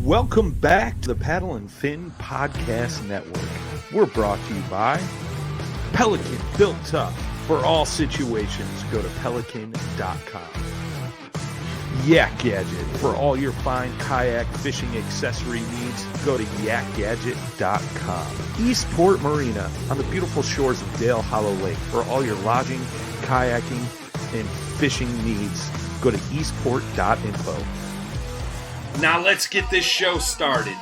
Welcome back to the Paddle and Fin Podcast Network. We're brought to you by Pelican, built tough for all situations. Go to pelican.com. Yak Gadget, for all your fine kayak fishing accessory needs. Go to yakgadget.com. Eastport Marina, on the beautiful shores of Dale Hollow Lake, for all your lodging, kayaking, and fishing needs. Go to eastport.info. Now let's get this show started.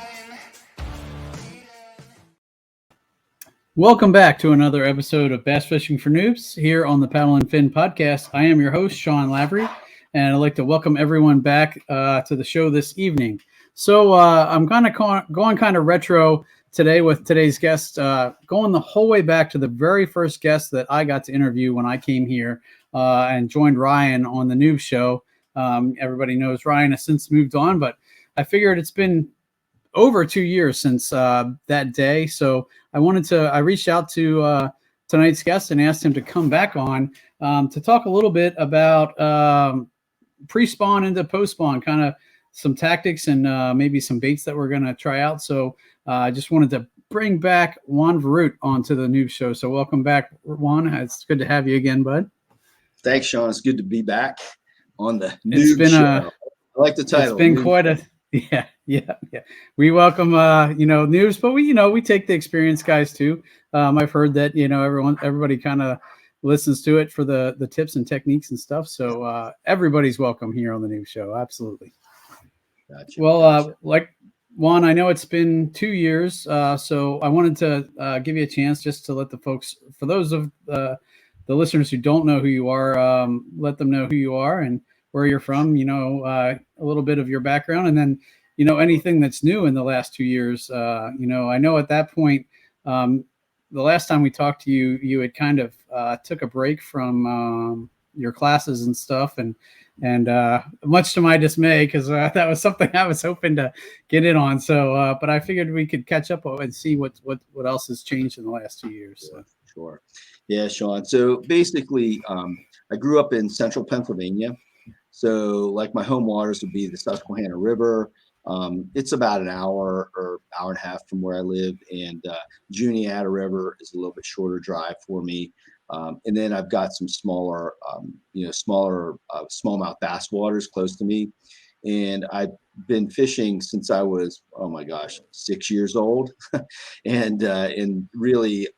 Welcome back to another episode of Bass Fishing for Noobs here on the Paddle and Fin Podcast. I am your host, Sean Lavery, and I'd like to welcome everyone back to the show this evening. So I'm kind of going kind of retro today with today's guest, going the whole way back to the very first guest that I got to interview when I came here and joined Ryan on the Noobs show. Everybody knows Ryan has since moved on, but I figured it's been over 2 years since that day. So I reached out to tonight's guest and asked him to come back on to talk a little bit about pre-spawn into post-spawn, kind of some tactics and maybe some baits that we're going to try out. So I just wanted to bring back Juan Veruete onto the Noobs show. So welcome back, Juan. It's good to have you again, bud. Thanks, Sean. It's good to be back on the Noobs show. I like the title. It's been quite a... Yeah. We welcome, Noobs, but we take the experienced guys too. I've heard that, everybody kind of listens to it for the tips and techniques and stuff. So everybody's welcome here on the Noobs show. Absolutely. Gotcha. Well, like Juan, I know it's been 2 years. So I wanted to give you a chance just to let the folks, for those of the listeners who don't know who you are, let them know who you are and where you're from, a little bit of your background, and then, anything that's new in the last 2 years. I know at that point, the last time we talked to you, you had kind of took a break from your classes and stuff, and much to my dismay, because that was something I was hoping to get in on. So, but I figured we could catch up and see what else has changed in the last 2 years. So. Sure. Yeah, Sean. So basically, I grew up in central Pennsylvania. So like my home waters would be the Susquehanna River. It's about an hour or hour and a half from where I live. And Juniata River is a little bit shorter drive for me. And then I've got some smaller smallmouth bass waters close to me. And I've been fishing since I was, 6 years old. and really,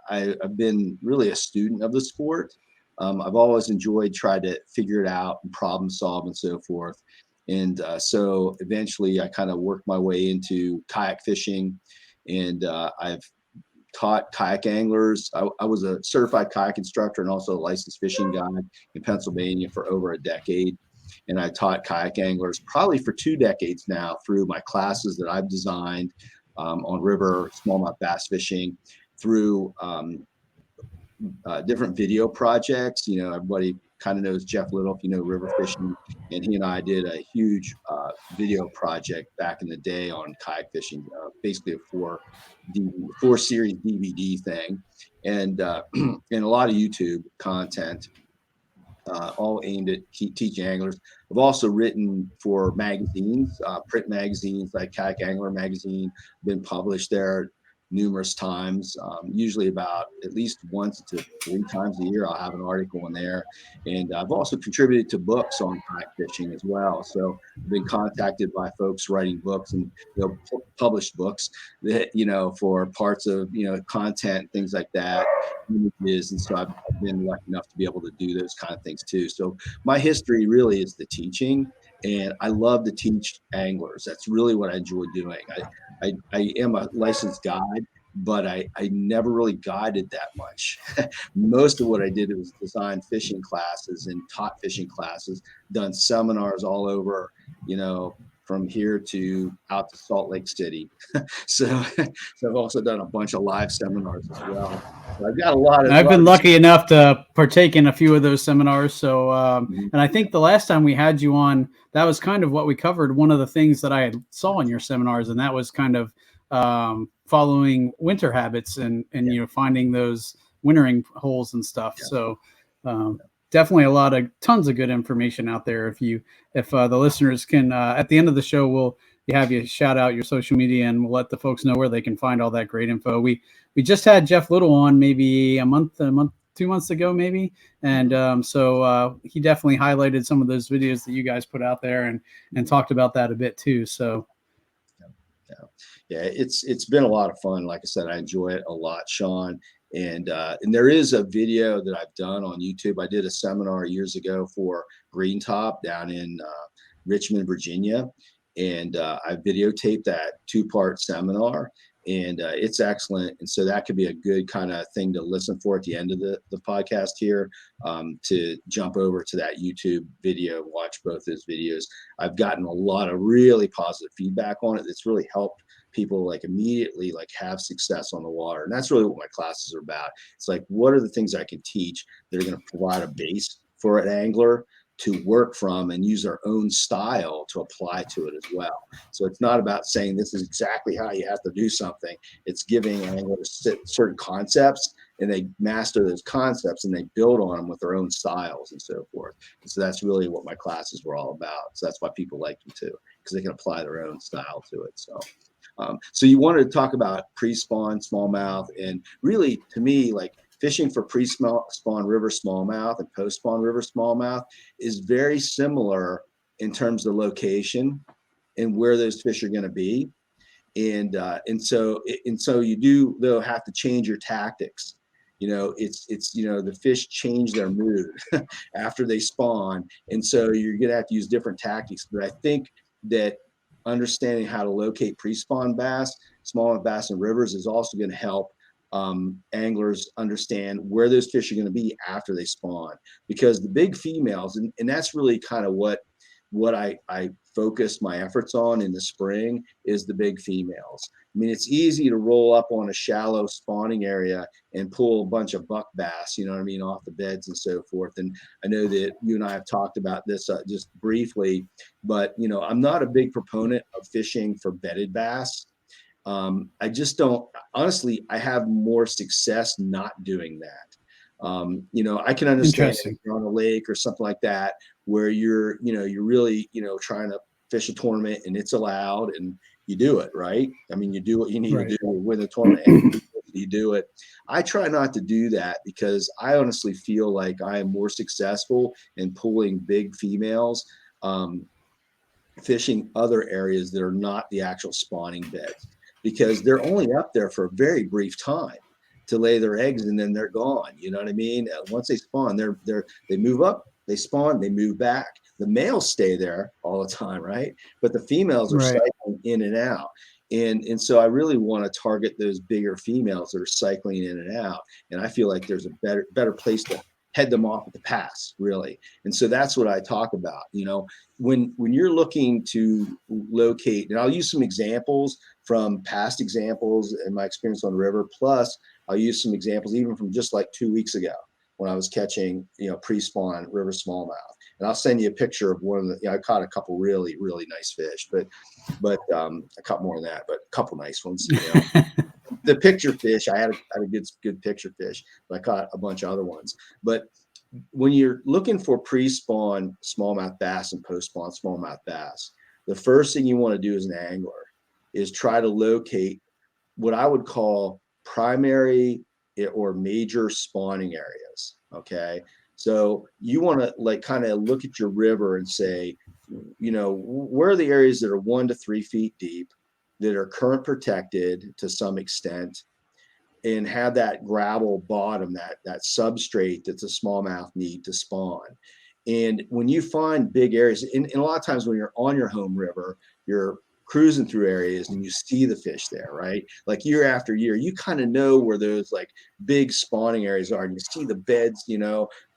I've been really a student of the sport. I've always trying to figure it out and problem solve and so forth. And so eventually I kind of worked my way into kayak fishing, and I've taught kayak anglers. I was a certified kayak instructor and also a licensed fishing guide in Pennsylvania for over a decade. And I taught kayak anglers probably for 2 decades now through my classes that I've designed on river smallmouth bass fishing, through different video projects. Everybody kind of knows Jeff Little, if you know river fishing, and he and I did a huge video project back in the day on kayak fishing, basically a 4-series DVD thing, and and a lot of YouTube content, all aimed at teaching anglers. I've also written for magazines, print magazines like Kayak Angler Magazine, been published there numerous times, usually about at least once to 3 times a year. I'll have an article in there. And I've also contributed to books on kayak fishing as well. So I've been contacted by folks writing books and published books that, for parts of, content, things like that, images. And so I've been lucky enough to be able to do those kind of things too. So my history really is the teaching. And I love to teach anglers. That's really what I enjoy doing. I am a licensed guide, but I never really guided that much. Most of what I did was design fishing classes and taught fishing classes, done seminars all over, from here to out to Salt Lake City. So I've also done a bunch of live seminars as well. So I've got a lot of. I've been lucky enough to partake in a few of those seminars. So, and I think the last time we had you on, that was kind of what we covered. One of the things that I saw in your seminars, and that was kind of following winter habits and finding those wintering holes and stuff. Yeah. So definitely tons of good information out there. If the listeners can, at the end of the show, have you shout out your social media, and we'll let the folks know where they can find all that great info. We just had Jeff Little on maybe a month, 2 months ago, maybe. And so he definitely highlighted some of those videos that you guys put out there and talked about that a bit too. So. Yeah, it's been a lot of fun. Like I said, I enjoy it a lot, Sean. And there is a video that I've done on YouTube. I did a seminar years ago for Green Top down in Richmond, Virginia, and I videotaped that 2-part seminar, and it's excellent. And so that could be a good kind of thing to listen for at the end of the podcast here, to jump over to that YouTube video, watch both those videos. I've gotten a lot of really positive feedback on it. It's really helped people like immediately like have success on the water. And that's really what my classes are about. It's like, what are the things I can teach that are going to provide a base for an angler to work from and use their own style to apply to it as well. So it's not about saying this is exactly how you have to do something. It's giving anglers certain concepts, and they master those concepts and they build on them with their own styles and so forth. And so that's really what my classes were all about. So that's why people like them too, because they can apply their own style to it. So you wanted to talk about pre-spawn smallmouth, and really to me, like fishing for pre-spawn river smallmouth and post-spawn river smallmouth is very similar in terms of location and where those fish are going to be. And so you do though have to change your tactics. It's the fish change their mood after they spawn, and so you're going to have to use different tactics. But I think that understanding how to locate pre-spawn bass, smallmouth bass in rivers is also going to help anglers understand where those fish are going to be after they spawn, because the big females, and that's really kind of what I focus my efforts on in the spring, is the big females. I mean, it's easy to roll up on a shallow spawning area and pull a bunch of buck bass, off the beds and so forth. And I know that you and I have talked about this just briefly, but I'm not a big proponent of fishing for bedded bass. I just don't, honestly, I have more success not doing that. I can understand if you're on a lake or something like that, where you're really, trying to fish a tournament and it's allowed and you do it, right? I mean, you do what you need to do to win the tournament and you do it. I try not to do that because I honestly feel like I am more successful in pulling big females, fishing other areas that are not the actual spawning beds, because they're only up there for a very brief time to lay their eggs, and then they're gone. You know what I mean? Once they spawn, they move up, they spawn, they move back. The males stay there all the time, right? But the females are cycling in and out. And so I really want to target those bigger females that are cycling in and out. And I feel like there's a better place to head them off at the pass, really. And so that's what I talk about. When you're looking to locate, and I'll use some examples from past examples and my experience on the river, plus I'll use some examples even from just like 2 weeks ago when I was catching, pre-spawn river smallmouth. And I'll send you a picture of one of the, I caught a couple really, really nice fish, but I caught more than that, but a couple nice ones. The picture fish, I had a good picture fish, but I caught a bunch of other ones. But when you're looking for pre-spawn smallmouth bass and post-spawn smallmouth bass, the first thing you want to do as an angler is try to locate what I would call primary or major spawning areas. Okay. So you want to like kind of look at your river and say, where are the areas that are 1 to 3 feet deep, that are current protected to some extent, and have that gravel bottom, that substrate that the smallmouth need to spawn. And when you find big areas, and a lot of times when you're on your home river, you're cruising through areas and you see the fish there, right? Like year after year, you kind of know where those like big spawning areas are, and you see the beds,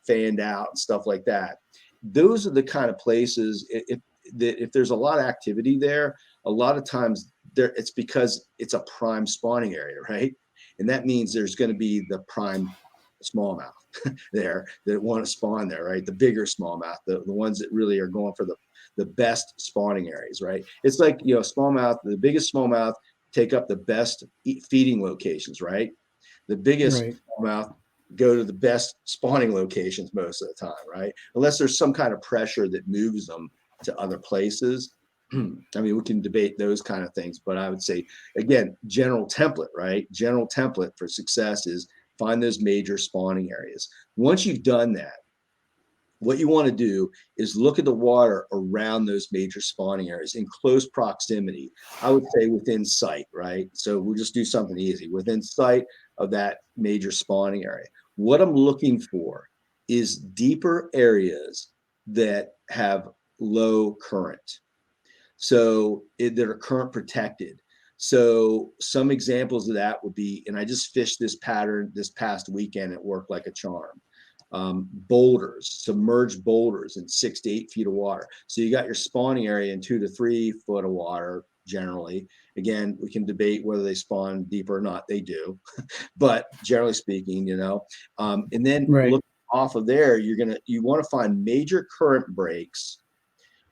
fanned out and stuff like that. Those are the kind of places, if there's a lot of activity there, a lot of times it's because it's a prime spawning area, right? And that means there's going to be the prime smallmouth there that want to spawn there, right? The bigger smallmouth, the ones that really are going for the best spawning areas, right? It's like, smallmouth, the biggest smallmouth take up the best feeding locations, right? The biggest smallmouth go to the best spawning locations most of the time, right? Unless there's some kind of pressure that moves them to other places. I mean, we can debate those kind of things, but I would say, again, general template, right? General template for success is find those major spawning areas. Once you've done that, what you want to do is look at the water around those major spawning areas in close proximity. I would say within sight, right? So we'll just do something easy within sight of that major spawning area. What I'm looking for is deeper areas that have low current. So that are current protected. So some examples of that would be, and I just fished this pattern this past weekend. It worked like a charm. Boulders, submerged boulders in 6 to 8 feet of water. So you got your spawning area in 2 to 3 foot of water generally. Again, we can debate whether they spawn deeper or not. They do, but generally speaking, and then look off of there, you want to find major current breaks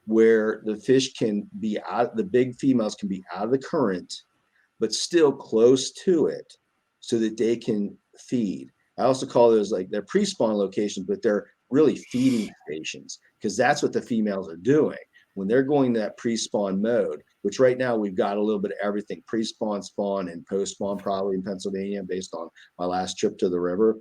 where the fish can be out, the big females can be out of the current, but still close to it so that they can feed. I also call those like they're pre-spawn locations, but they're really feeding stations because that's what the females are doing when they're going that pre-spawn mode, which right now we've got a little bit of everything, pre-spawn, spawn, and post-spawn probably in Pennsylvania based on my last trip to the river.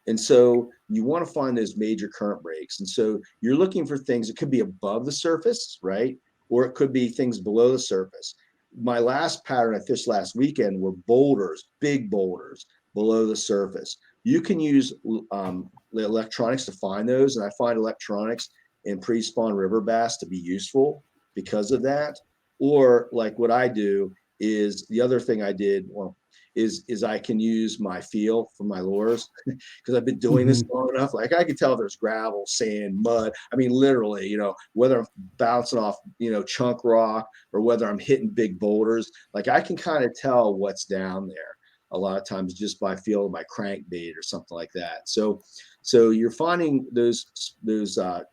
And so you want to find those major current breaks. And so you're looking for things that could be above the surface, right? Or it could be things below the surface. My last pattern I fished last weekend were boulders, big boulders below the surface. You can use the electronics to find those. And I find electronics in pre-spawn river bass to be useful because of that. Or like what I do is the other thing I did, is I can use my feel for my lures because I've been doing this long enough. Like I can tell if there's gravel, sand, mud. I mean, literally, whether I'm bouncing off, chunk rock or whether I'm hitting big boulders, like I can kind of tell what's down there a lot of times just by feel of my crankbait or something like that. So you're finding those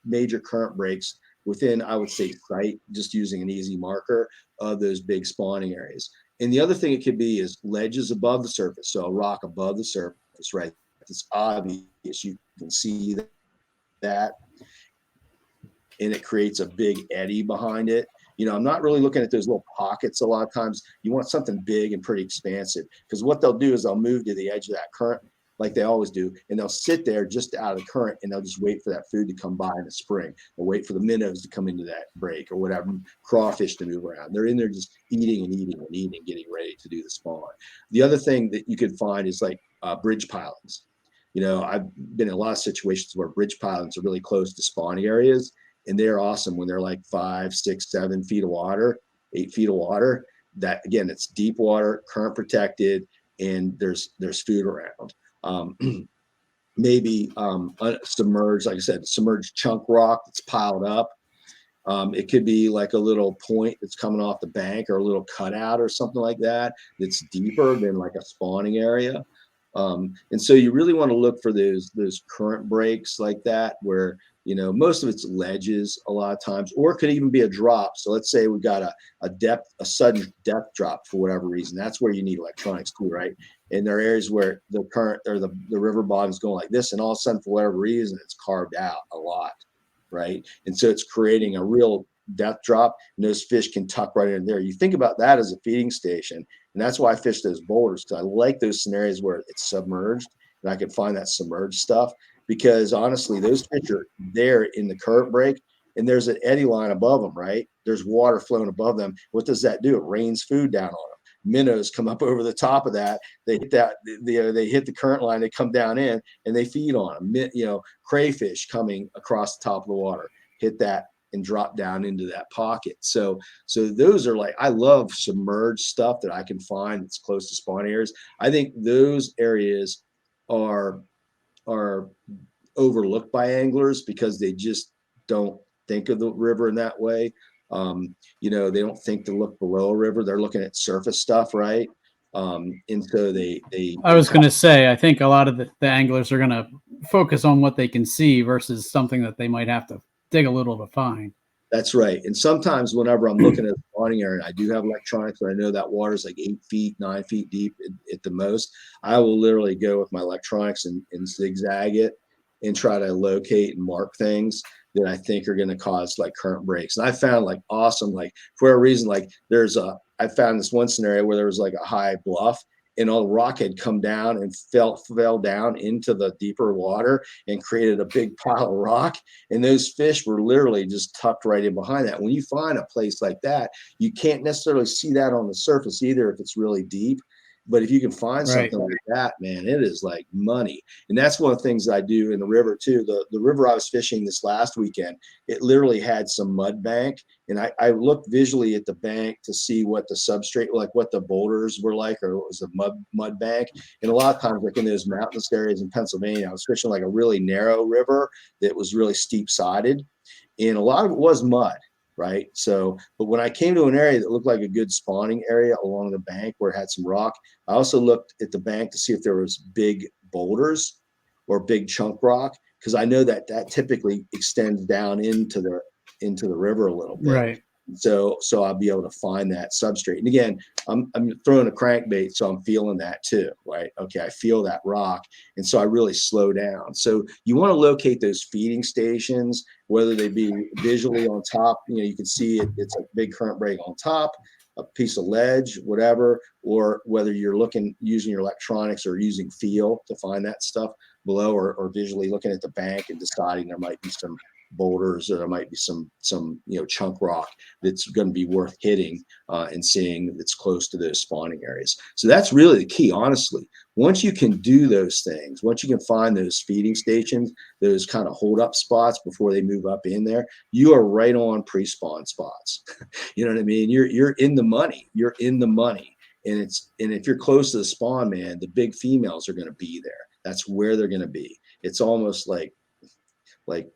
major current breaks within, I would say, sight, just using an easy marker of those big spawning areas. And the other thing it could be is ledges above the surface. So a rock above the surface, right? It's obvious. You can see that. And it creates a big eddy behind it. I'm not really looking at those little pockets a lot of times. You want something big and pretty expansive because what they'll do is they'll move to the edge of that current like they always do. And they'll sit there just out of the current and they'll just wait for that food to come by in the spring. They'll wait for the minnows to come into that break or whatever, crawfish to move around. They're in there just eating and eating and eating, getting ready to do the spawn. The other thing that you could find is like bridge pilings. I've been in a lot of situations where bridge pilings are really close to spawning areas. And they're awesome when they're like 5, 6, 7 feet of water, 8 feet of water. That again, it's deep water, current protected, and there's food around. Maybe submerged, like I said, submerged chunk rock that's piled up. It could be like a little point that's coming off the bank or a little cutout or something like that that's deeper than like a spawning area. And so you really want to look for those current breaks like that where most of it's ledges a lot of times, or it could even be a drop. So let's say we got a sudden depth drop for whatever reason. That's where you need electronics too, right? And there are areas where the current or the river bottom is going like this, and all of a sudden for whatever reason it's carved out a lot, right? And so it's creating a real depth drop, and those fish can tuck right in there. You think about that as a feeding station, and that's why I fish those boulders because I like those scenarios where it's submerged and I can find that submerged stuff. Because honestly, those fish are there in the current break and there's an eddy line above them, right? There's water flowing above them. What does that do? It rains food down on them. Minnows come up over the top of that. They hit that, they hit the current line, they come down in and they feed on them. Crayfish coming across the top of the water, hit that and drop down into that pocket. So those are like, I love submerged stuff that I can find that's close to spawn areas. I think those areas are overlooked by anglers because they just don't think of the river in that way. They don't think to look below a river. They're looking at surface stuff, right? And so I was going to say, I think a lot of the anglers are going to focus on what they can see versus something that they might have to dig a little to find. That's right. And sometimes whenever I'm looking at a spawning area, I do have electronics, but I know that water is like 8 feet, 9 feet deep at the most. I will literally go with my electronics and zigzag it and try to locate and mark things. that I think are going to cause like current breaks. And I found like awesome, like for a reason, like I found this one scenario where there was like a high bluff and all the rock had come down and fell down into the deeper water and created a big pile of rock. And those fish were literally just tucked right in behind that. When you find a place like that, you can't necessarily see that on the surface either if it's really deep. But if you can find something like that, man, it is like money. And that's one of the things I do in the river too. The river I was fishing this last weekend, it literally had some mud bank. And I looked visually at the bank to see what the substrate, like what the boulders were like, or it was a mud bank. And a lot of times, like in those mountainous areas in Pennsylvania, I was fishing like a really narrow river that was really steep sided. And a lot of it was mud. Right. So, but when I came to an area that looked like a good spawning area along the bank where it had some rock, I also looked at the bank to see if there was big boulders or big chunk rock, because I know that typically extends down into the river a little bit. Right. So I'll be able to find that substrate. And again, I'm throwing a crankbait, so I'm feeling that too, right? Okay, I feel that rock, and so I really slow down. So you want to locate those feeding stations, whether they be visually on top. You can see it's a big current break on top, a piece of ledge, whatever, or whether you're using your electronics or using feel to find that stuff below, or visually looking at the bank and deciding there might be some boulders, or there might be some chunk rock that's going to be worth hitting and seeing that's close to those spawning areas. So that's really the key, honestly. Once you can do those things, once you can find those feeding stations, those kind of hold up spots before they move up in there, you are right on pre-spawn spots. You know what I mean? You're in the money. You're in the money. And if you're close to the spawn, man, the big females are going to be there. That's where they're going to be. It's almost like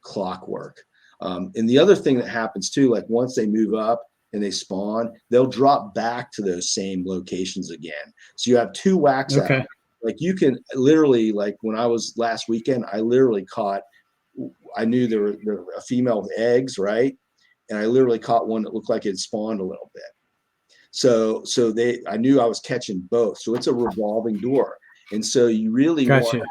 clockwork. And the other thing that happens too, like once they move up and they spawn, they'll drop back to those same locations again. So you have two whacks at them. Like you can literally, like when I was last weekend, I literally caught, I knew there were a female with eggs, right? And I literally caught one that looked like it had spawned a little bit. So I knew I was catching both. So it's a revolving door. And so you really want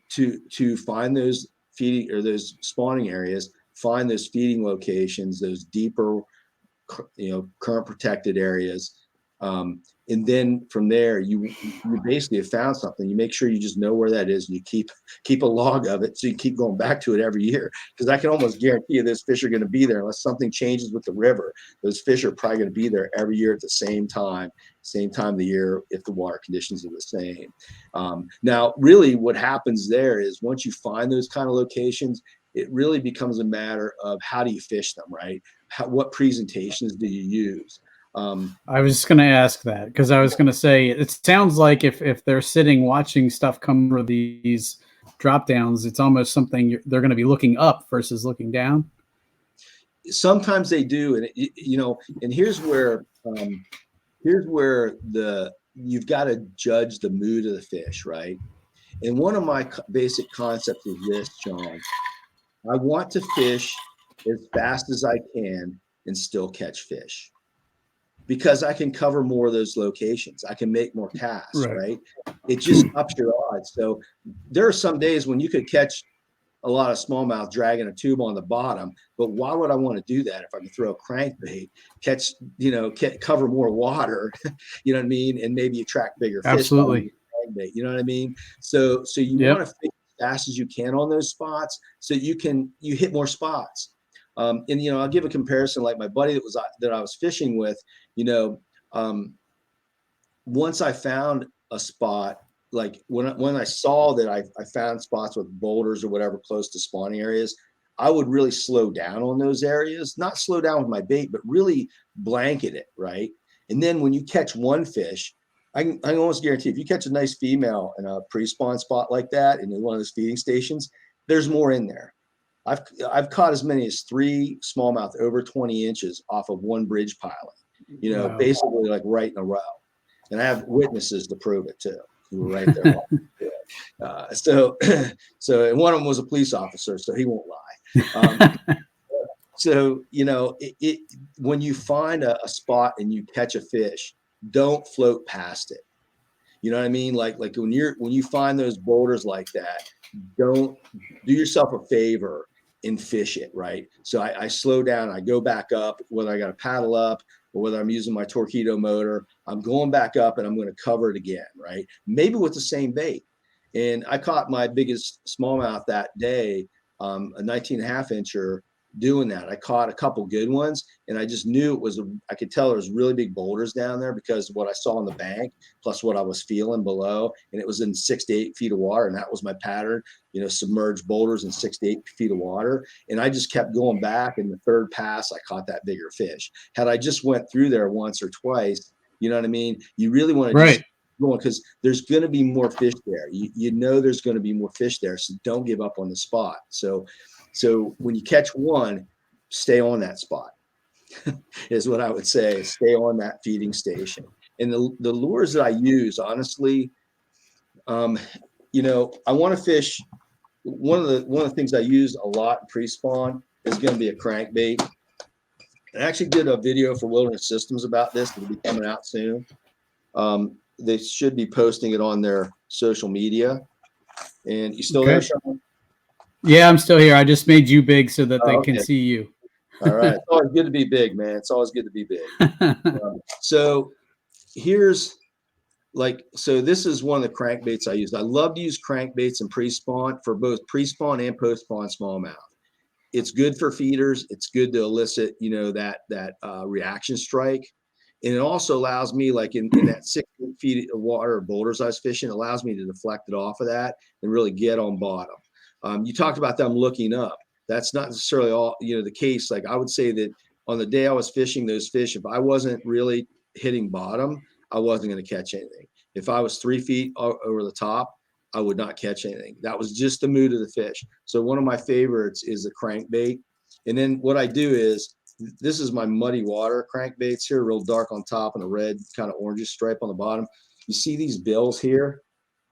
to find those feeding or those spawning areas, find those feeding locations, those deeper, current protected areas. And then from there, you basically have found something. You make sure you just know where that is, and you keep a log of it, so you keep going back to it every year. Because I can almost guarantee you those fish are going to be there unless something changes with the river. Those fish are probably going to be there every year at the same time of the year if the water conditions are the same. Now, really, what happens there is once you find those kind of locations, it really becomes a matter of how do you fish them, right? What presentations do you use? I was just going to ask that, because I was going to say it sounds like if they're sitting watching stuff come over these drop downs, it's almost something they're going to be looking up versus looking down. Sometimes they do, and and here's where you've got to judge the mood of the fish, right? And one of my basic concepts is this, John. I want to fish as fast as I can and still catch fish, because I can cover more of those locations. I can make more casts, right? It just ups your odds. So there are some days when you could catch a lot of smallmouth dragging a tube on the bottom, but why would I want to do that if I can throw a crankbait, cover more water, you know what I mean? And maybe attract bigger fish. Absolutely. Crankbait, you know what I mean? So you want to fish as fast as you can on those spots so you hit more spots. And I'll give a comparison, like my buddy that I was fishing with, once I found a spot, like when I saw that I found spots with boulders or whatever close to spawning areas, I would really slow down on those areas, not slow down with my bait, but really blanket it, right? And then when you catch one fish, I can almost guarantee if you catch a nice female in a pre-spawn spot like that in one of those feeding stations, there's more in there. I've caught as many as 3 smallmouth over 20 inches off of one bridge pilot, wow. Basically like right in a row. And I have witnesses to prove it too. You were right there. And one of them was a police officer, so he won't lie. When you find a spot and you catch a fish, don't float past it. You know what I mean? Like when you find those boulders like that, don't do yourself a favor and fish it, right? So I slow down, I go back up, whether I got to paddle up or whether I'm using my torpedo motor, I'm going back up and I'm going to cover it again, right? Maybe with the same bait. And I caught my biggest smallmouth that day, a 19.5 incher doing that. I caught a couple good ones, and I just knew I could tell there was really big boulders down there because of what I saw on the bank, plus what I was feeling below. And it was in 6 to 8 feet of water. And that was my pattern, submerged boulders in 6 to 8 feet of water. And I just kept going back. And the third pass, I caught that bigger fish. Had I just went through there once or twice, you know what I mean? You really want to just going, because there's going to be more fish there. There's going to be more fish there. So don't give up on the spot. So when you catch one, stay on that spot is what I would say. Stay on that feeding station. And the lures that I use, honestly, I want to fish. One of the things I use a lot in pre-spawn is going to be a crankbait. I actually did a video for Wilderness Systems about this. It'll be coming out soon. They should be posting it on their social media. And you still there, Sean? Yeah, I'm still here. I just made you big so that they can see you. All right. It's always good to be big, man. It's always good to be big. So this is one of the crankbaits I use. I love to use crankbaits in pre-spawn for both pre-spawn and post-spawn smallmouth. It's good for feeders. It's good to elicit, that reaction strike. And it also allows me, like in that 6 feet of water or boulders I was fishing, allows me to deflect it off of that and really get on bottom. You talked about them looking up. That's not necessarily all, the case. Like I would say that on the day I was fishing those fish, if I wasn't really hitting bottom, I wasn't going to catch anything. If I was 3 feet over the top, I would not catch anything. That was just the mood of the fish. So one of my favorites is the crankbait. And then what I do is, this is my muddy water crankbaits here, real dark on top and a red kind of orangish stripe on the bottom. You see these bills here?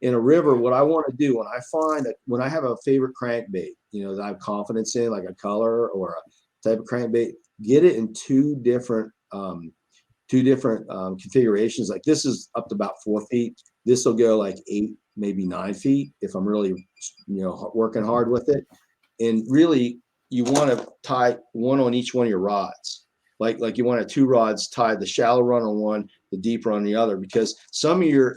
In a river, what I want to do when I have a favorite crankbait, that I have confidence in, like a color or a type of crankbait, get it in two different configurations. Like this is up to about 4 feet. This will go like 8, maybe 9 feet if I'm really, working hard with it. And really, you want to tie one on each one of your rods. Like you want to have 2 rods tied, the shallow run on one, the deep run on the other, because some of your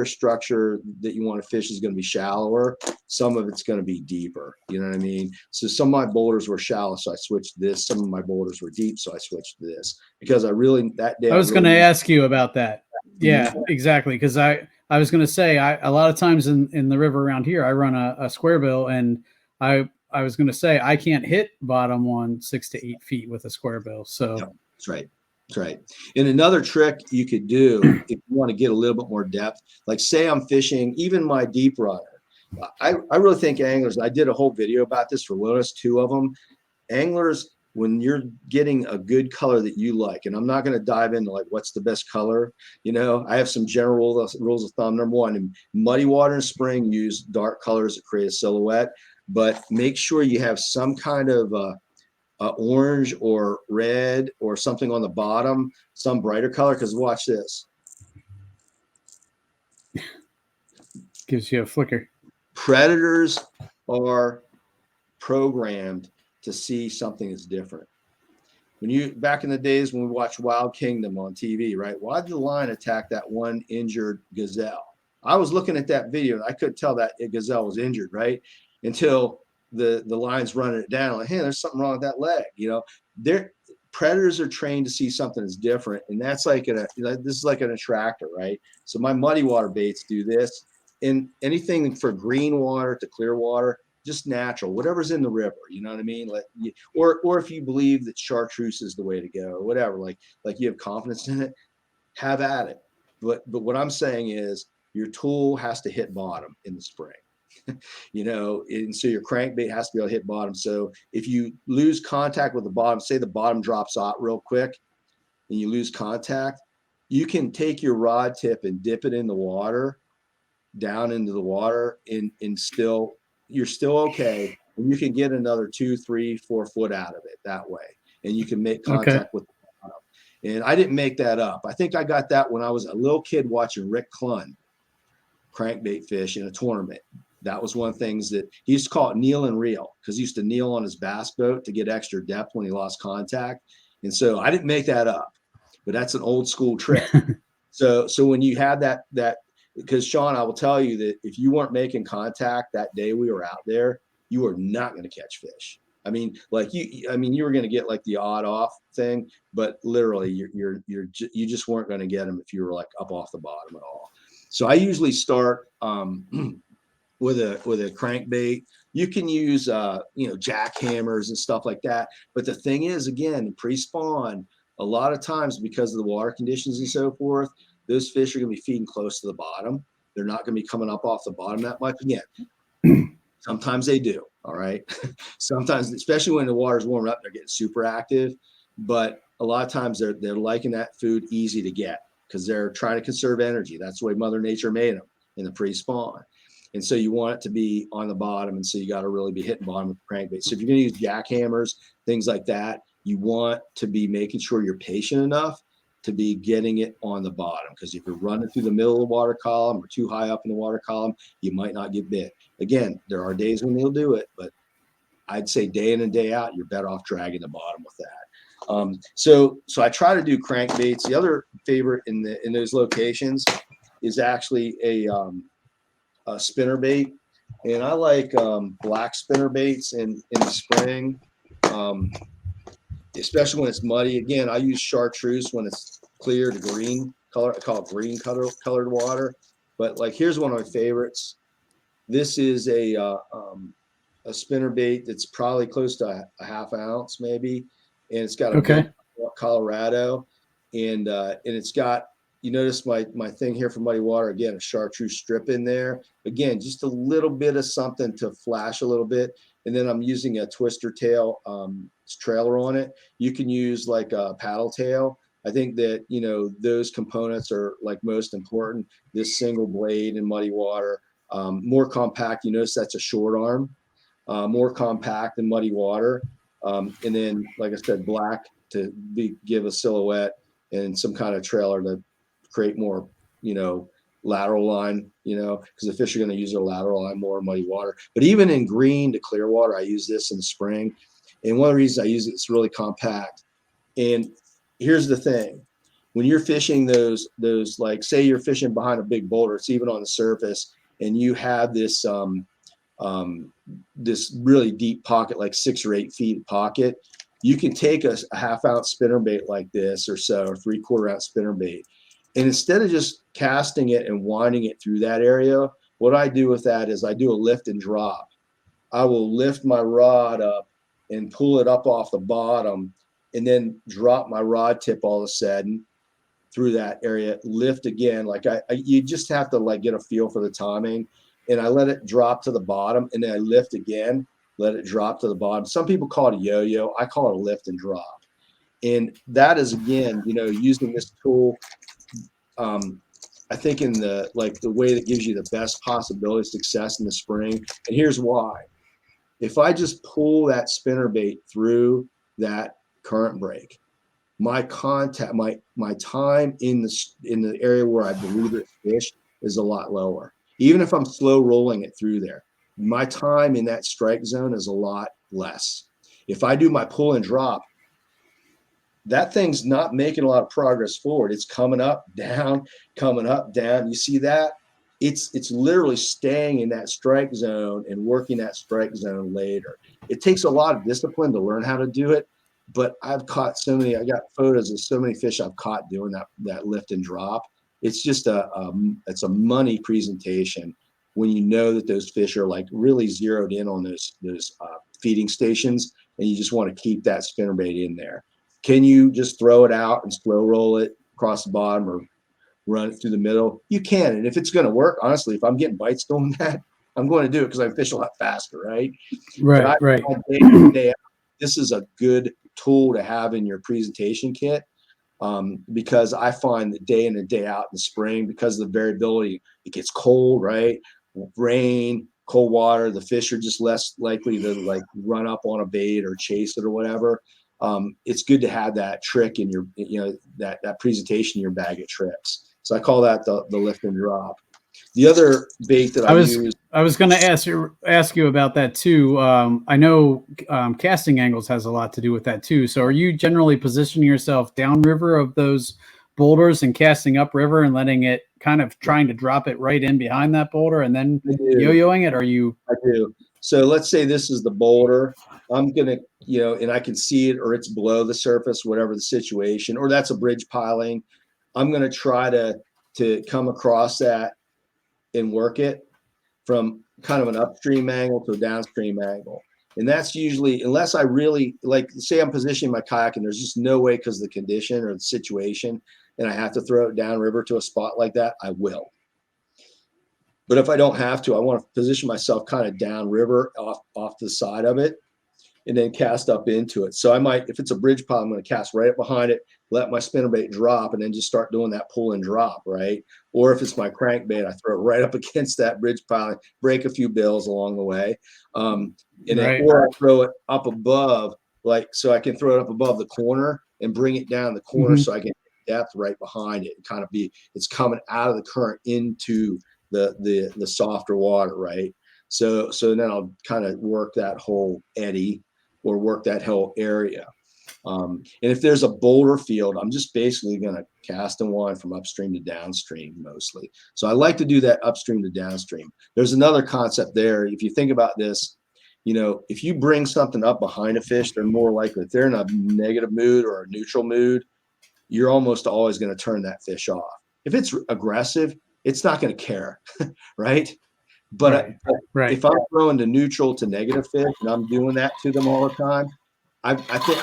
structure that you want to fish is going to be shallower. Some of it's going to be deeper. You know what I mean? So some of my boulders were shallow, so I switched to this. Some of my boulders were deep, so I switched to this because I was going to ask you about that. Yeah, exactly. Because I was going to say, a lot of times in the river around here, I run a square bill, and I was going to say I can't hit bottom on 6 to 8 feet with a square bill. So that's right. That's right. And another trick you could do if you want to get a little bit more depth, like say I'm fishing, even my deep runner. I really think anglers, I did a whole video about this for Wilderness, 2 of them. Anglers, when you're getting a good color that you like, and I'm not going to dive into like what's the best color, I have some general rules of thumb. Number 1, in muddy water and spring, use dark colors to create a silhouette. But make sure you have some kind of orange or red or something on the bottom, some brighter color, because watch this. Gives you a flicker. Predators are programmed to see something that's different. Back in the days when we watched Wild Kingdom on TV, right? Why did the lion attack that one injured gazelle? I was looking at that video and I couldn't tell that gazelle was injured, right? Until the lion's running it down, like, hey, there's something wrong with that leg. Predators are trained to see something that's different, and that's like this is like an attractor, right? So my muddy water baits do this, and anything for green water to clear water, just natural, whatever's in the river. You know what I mean? Or if you believe that chartreuse is the way to go, or whatever, like you have confidence in it, have at it. But what I'm saying is your tool has to hit bottom in the spring. And so your crankbait has to be able to hit bottom. So if you lose contact with the bottom, say the bottom drops out real quick and you lose contact, you can take your rod tip and dip it in the water, down into the water, and you're still okay. And you can get another 2, 3, 4 foot out of it that way. And you can make contact with the bottom. And I didn't make that up. I think I got that when I was a little kid watching Rick Clunn crankbait fish in a tournament. That was one of the things that he used to call it kneel and reel, because he used to kneel on his bass boat to get extra depth when he lost contact. And so I didn't make that up, but that's an old school trick. So when you have that, because Sean, I will tell you that if you weren't making contact that day we were out there, you were not going to catch fish. I mean, like you were going to get like the odd off thing, but literally you just weren't going to get them if you were like up off the bottom at all. So I usually start with a crankbait. You can use jackhammers and stuff like that. But the thing is, again, pre-spawn, a lot of times because of the water conditions and so forth, those fish are going to be feeding close to the bottom. They're not going to be coming up off the bottom that much. Again, sometimes they do. All right. Sometimes, especially when the water's warming up, they're getting super active. But a lot of times they're liking that food easy to get because they're trying to conserve energy. That's the way Mother Nature made them in the pre-spawn. And so you want it to be on the bottom. And so you got to really be hitting bottom with the crankbait. So if you're going to use jackhammers, things like that, you want to be making sure you're patient enough to be getting it on the bottom. Because if you're running through the middle of the water column or too high up in the water column, you might not get bit. Again, there are days when they'll do it, but I'd say day in and day out, you're better off dragging the bottom with that. So I try to do crankbaits. The other favorite in those locations is actually a spinner bait, and I like black spinner baits in the spring, especially when it's muddy. Again, I use chartreuse when it's clear to green color. I call it green colored water. But like, here's one of my favorites. This is a spinner bait that's probably close to a half ounce maybe, and it's got a Colorado, and it's got, you notice my thing here for muddy water, again, a chartreuse strip in there. Again, just a little bit of something to flash a little bit. And then I'm using a twister tail trailer on it. You can use like a paddle tail. I think that, those components are like most important. This single blade in muddy water, more compact. You notice that's a short arm, more compact than muddy water. And then, like I said, black to give a silhouette, and some kind of trailer to create more, lateral line, because the fish are going to use their lateral line more in muddy water. But even in green to clear water, I use this in the spring. And one of the reasons I use it's really compact. And here's the thing. When you're fishing those, like, say you're fishing behind a big boulder, it's even on the surface, and you have this this really deep pocket, like 6 or 8 feet pocket, you can take a half ounce spinnerbait like this or so, or 3/4 ounce spinnerbait. And instead of just casting it and winding it through that area, what I do with that is I do a lift and drop. I will lift my rod up and pull it up off the bottom, and then drop my rod tip all of a sudden through that area, lift again. Like you just have to like get a feel for the timing, and I let it drop to the bottom, and then I lift again, let it drop to the bottom. Some people call it a yo-yo. I call it a lift and drop. And that is, again, using this tool, I think in the way that gives you the best possibility of success in the spring. And here's why. If I just pull that spinnerbait through that current break, my contact, my time in the area where I believe it's fish is a lot lower. Even if I'm slow rolling it through there, my time in that strike zone is a lot less. If I do my pull and drop, that thing's not making a lot of progress forward. It's coming up, down, coming up, down. You see that? It's literally staying in that strike zone and working that strike zone later. It takes a lot of discipline to learn how to do it, but I've caught I got photos of so many fish I've caught doing that lift and drop. It's just it's a money presentation when you know that those fish are like really zeroed in on those feeding stations, and you just want to keep that spinnerbait in there. Can you just throw it out and slow roll it across the bottom or run it through the middle? You can. And if it's going to work, honestly, if I'm getting bites doing that, I'm going to do it because I fish a lot faster, right? Right, right. This is a good tool to have in your presentation kit, because I find that day in and day out in the spring, because of the variability, it gets cold, right? Rain, cold water, the fish are just less likely to like run up on a bait or chase it or whatever. It's good to have that trick in your, that presentation in your bag of tricks. So I call that the lift and drop. The other bait that I I was going to ask you about that too. I know casting angles has a lot to do with that too. So are you generally positioning yourself downriver of those boulders and casting upriver and letting it kind of trying to drop it right in behind that boulder and then yo-yoing it? Or are you? I do. So let's say this is the boulder. I'm going to, and I can see it, or it's below the surface, whatever the situation, or that's a bridge piling. I'm going to try to come across that and work it from kind of an upstream angle to a downstream angle. And that's usually, unless I really, like, say I'm positioning my kayak and there's just no way because of the condition or the situation, and I have to throw it downriver to a spot like that, I will. But if I don't have to, I want to position myself kind of downriver off the side of it and then cast up into it. So I might, if it's a bridge pile, I'm going to cast right up behind it, let my spinnerbait drop, and then just start doing that pull and drop, right? Or if it's my crankbait, I throw it right up against that bridge pile, break a few bills along the way. And then, or I throw it up above, like, so I can throw it up above the corner and bring it down the corner so I can get depth right behind it and kind of it's coming out of the current into the softer water, right? So then I'll kind of work that whole eddy or work that whole area. And if there's a boulder field, I'm just basically going to cast and wind from upstream to downstream mostly. So I like to do that upstream to downstream. There's another concept there. If you think about this, if you bring something up behind a fish, they're more likely, if they're in a negative mood or a neutral mood, you're almost always going to turn that fish off. If it's aggressive, it's not going to care, right? But if I'm throwing to neutral to negative fish and I'm doing that to them all the time, I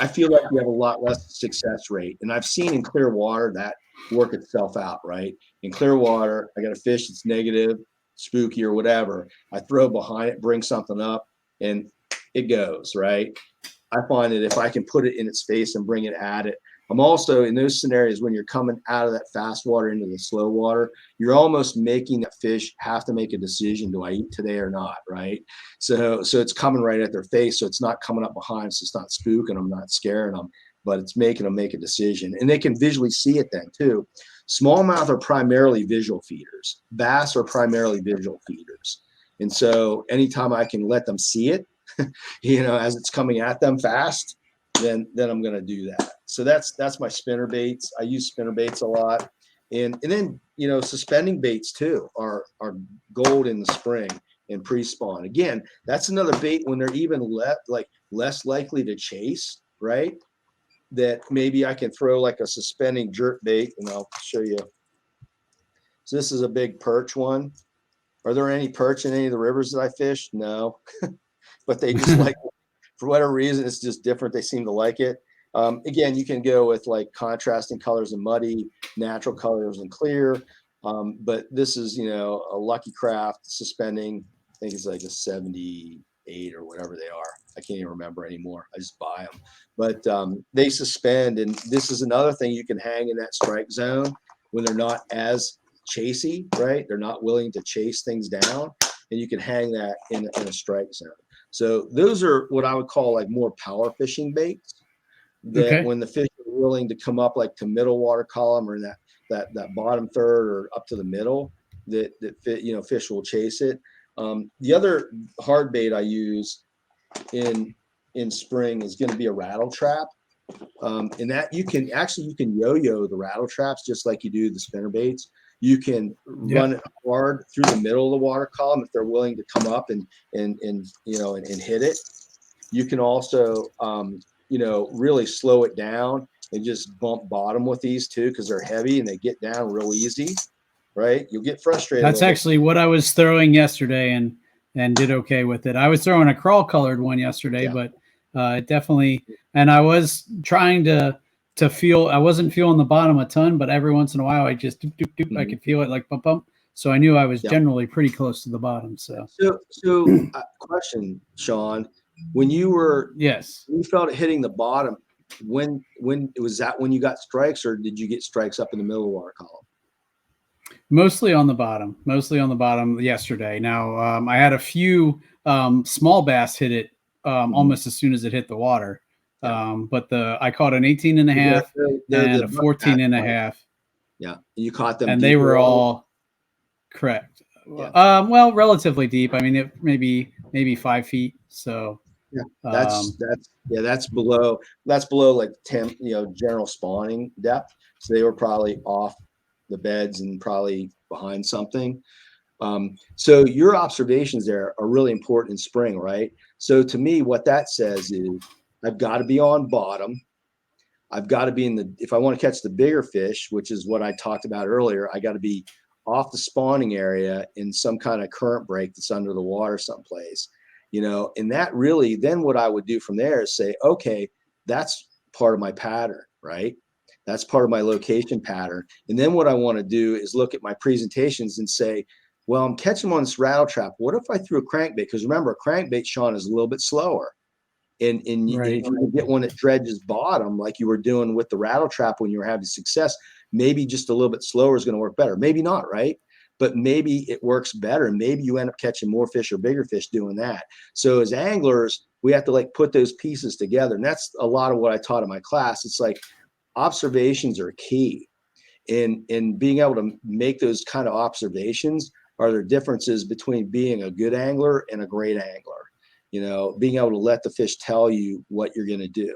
feel like you have a lot less success rate. And I've seen in clear water that work itself out, right? In clear water, I got a fish that's negative, spooky or whatever. I throw behind it, bring something up, and it goes, right? I find that if I can put it in its face and bring it at it, I'm also in those scenarios when you're coming out of that fast water into the slow water, you're almost making that fish have to make a decision. Do I eat today or not? Right. So it's coming right at their face. So it's not coming up behind. So it's not spooking them, not scaring them, but it's making them make a decision. And they can visually see it then too. Smallmouth are primarily visual feeders. Bass are primarily visual feeders. And so anytime I can let them see it, as it's coming at them fast, then I'm going to do that. So that's my spinner baits. I use spinner baits a lot. And then, suspending baits too are gold in the spring and pre-spawn. Again, that's another bait when they're even less likely to chase, right? That maybe I can throw like a suspending jerk bait, and I'll show you. So this is a big perch one. Are there any perch in any of the rivers that I fish? No, but they just like, for whatever reason, it's just different. They seem to like it. Again, you can go with like contrasting colors and muddy, natural colors and clear. But this is, a Lucky Craft suspending. I think it's like a 78 or whatever they are. I can't even remember anymore. I just buy them. But they suspend. And this is another thing you can hang in that strike zone when they're not as chasey, right? They're not willing to chase things down. And you can hang that in a strike zone. So those are what I would call like more power fishing baits. That when the fish are willing to come up like to middle water column or in that bottom third or up to the middle, that fish will chase it. The other hard bait I use in spring is going to be a rattle trap. And that you can yo-yo the rattle traps just like you do the spinner baits. You can run it hard through the middle of the water column if they're willing to come up and hit it. You can also really slow it down and just bump bottom with these too, because they're heavy and they get down real easy, right? You'll get frustrated. That's actually what I was throwing yesterday and did okay with it. I was throwing a crawl colored one yesterday, but it definitely, and I was trying to feel, I wasn't feeling the bottom a ton, but every once in a while I just doop, doop, doop, I could feel it like bump, bump. So I knew I was generally pretty close to the bottom. So question, Sean, when you felt it hitting the bottom, when was that when you got strikes, or did you get strikes up in the middle of the water column? Mostly on the bottom yesterday. Now I had a few small bass hit it almost as soon as it hit the water. But I caught an 18 and a half and a 14 and a half. Yeah. And you caught them. And they were all correct. Well, relatively deep. I mean, it maybe 5 feet. So Yeah, um, that's below like 10, general spawning depth. So they were probably off the beds and probably behind something. So your observations there are really important in spring, right? So to me, what that says is I've got to be on bottom. I've got to be if I want to catch the bigger fish, which is what I talked about earlier, I got to be off the spawning area in some kind of current break that's under the water someplace, and that really, then what I would do from there is say, okay, that's part of my pattern, right? That's part of my location pattern. And then what I want to do is look at my presentations and say, well, I'm catching them on this rattle trap. What if I threw a crankbait? Because remember, a crankbait, Sean, is a little bit slower. And right. if you can get one that dredges bottom, like you were doing with the rattle trap when you were having success, maybe just a little bit slower is going to work better. Maybe not, right? But maybe it works better. Maybe you end up catching more fish or bigger fish doing that. So as anglers, we have to like put those pieces together. And that's a lot of what I taught in my class. It's like observations are key. In being able to make those kind of observations are there differences between being a good angler and a great angler. Being able to let the fish tell you what you're going to do.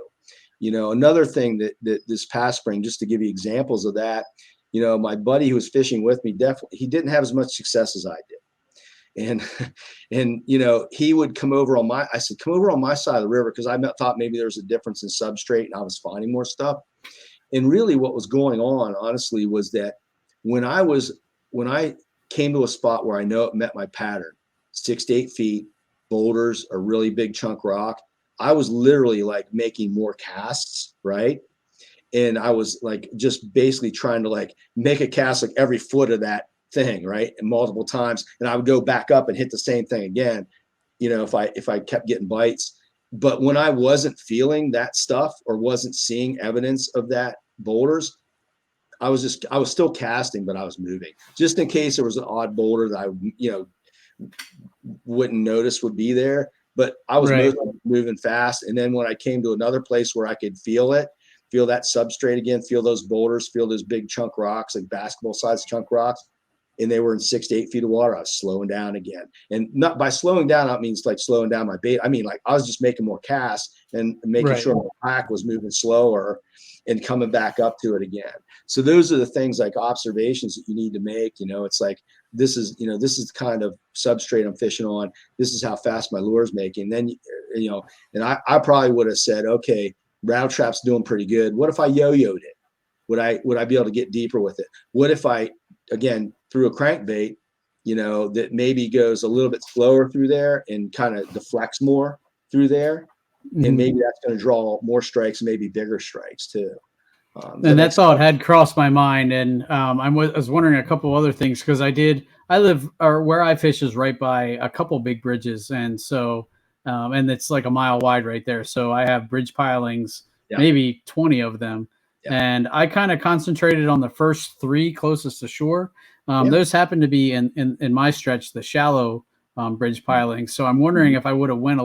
Another thing that this past spring, just to give you examples of that, my buddy who was fishing with me, definitely, he didn't have as much success as I did. And he would come over I said, come over on my side of the river, because I thought maybe there was a difference in substrate and I was finding more stuff. And really what was going on, honestly, was that when I came to a spot where I know it met my pattern, 6 to 8 feet, boulders, a really big chunk rock, I was literally like making more casts, right? And I was like just basically trying to like make a cast like every foot of that thing, right? And multiple times. And I would go back up and hit the same thing again, if I kept getting bites. But when I wasn't feeling that stuff or wasn't seeing evidence of that boulders, I was still casting, but I was moving just in case there was an odd boulder that I, wouldn't notice would be there, but I was Right. mostly moving fast. And then when I came to another place where I could feel that substrate again, feel those boulders, feel those big chunk rocks, like basketball sized chunk rocks, and they were in 6 to 8 feet of water, I was slowing down again. And not by slowing down, that means like slowing down my bait. I mean, like I was just making more casts and making sure my pack was moving slower and coming back up to it again. So those are the things like observations that you need to make. It's like, this is the kind of substrate I'm fishing on. This is how fast my lure is making. Then, and I probably would have said, okay, rattle trap's doing pretty good. What if I yo-yoed it? Would I be able to get deeper with it? What if I, again, threw a crankbait, that maybe goes a little bit slower through there and kind of deflects more through there? And maybe that's going to draw more strikes, maybe bigger strikes too. And that thought had crossed my mind, and I was wondering a couple other things, because where I fish is right by a couple big bridges, and so and it's like a mile wide right there. So I have bridge pilings, maybe 20 of them, and I kind of concentrated on the first 3 closest to shore. Those happen to be in my stretch the shallow bridge pilings. So I'm wondering if I would have went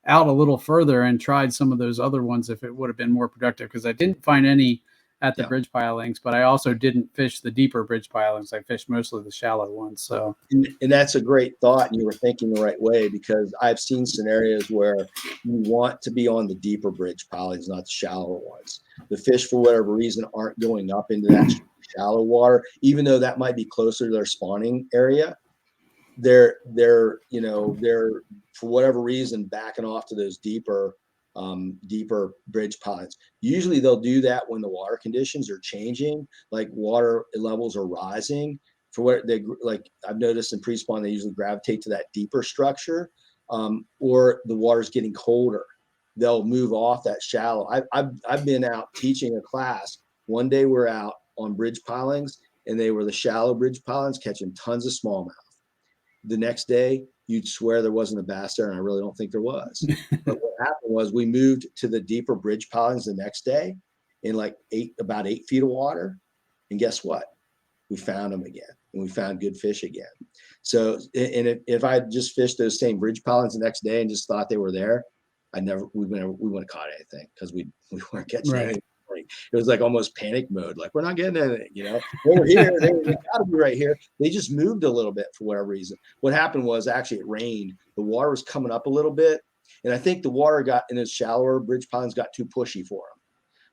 out a little further and tried some of those other ones, if it would have been more productive, because I didn't find any at the bridge pilings, but I also didn't fish the deeper bridge pilings. I fished mostly the shallow ones. So, and that's a great thought, and you were thinking the right way, because I've seen scenarios where you want to be on the deeper bridge pilings, not the shallower ones. The fish, for whatever reason, aren't going up into that shallow water, even though that might be closer to their spawning area. They're for whatever reason backing off to those deeper bridge pilings. Usually they'll do that when the water conditions are changing, like water levels are rising. For what they like, I've noticed in pre-spawn, they usually gravitate to that deeper structure, or the water's getting colder. They'll move off that shallow. I've been out teaching a class. One day we're out on bridge pilings, and they were the shallow bridge pilings catching tons of smallmouth. The next day, you'd swear there wasn't a bass there, and I really don't think there was. But what happened was we moved to the deeper bridge pilings the next day in like about 8 feet of water, and guess what? We found them again, and we found good fish again. So, and if I just fished those same bridge pilings the next day and just thought they were there, we wouldn't have caught anything, because we weren't catching anything. it was like almost panic mode. Like, we're not getting anything, you know, they were here. They gotta be right here. They just moved a little bit for whatever reason. What happened was actually it rained. The water was coming up a little bit. And I think the water got in those shallower bridge ponds got too pushy for them.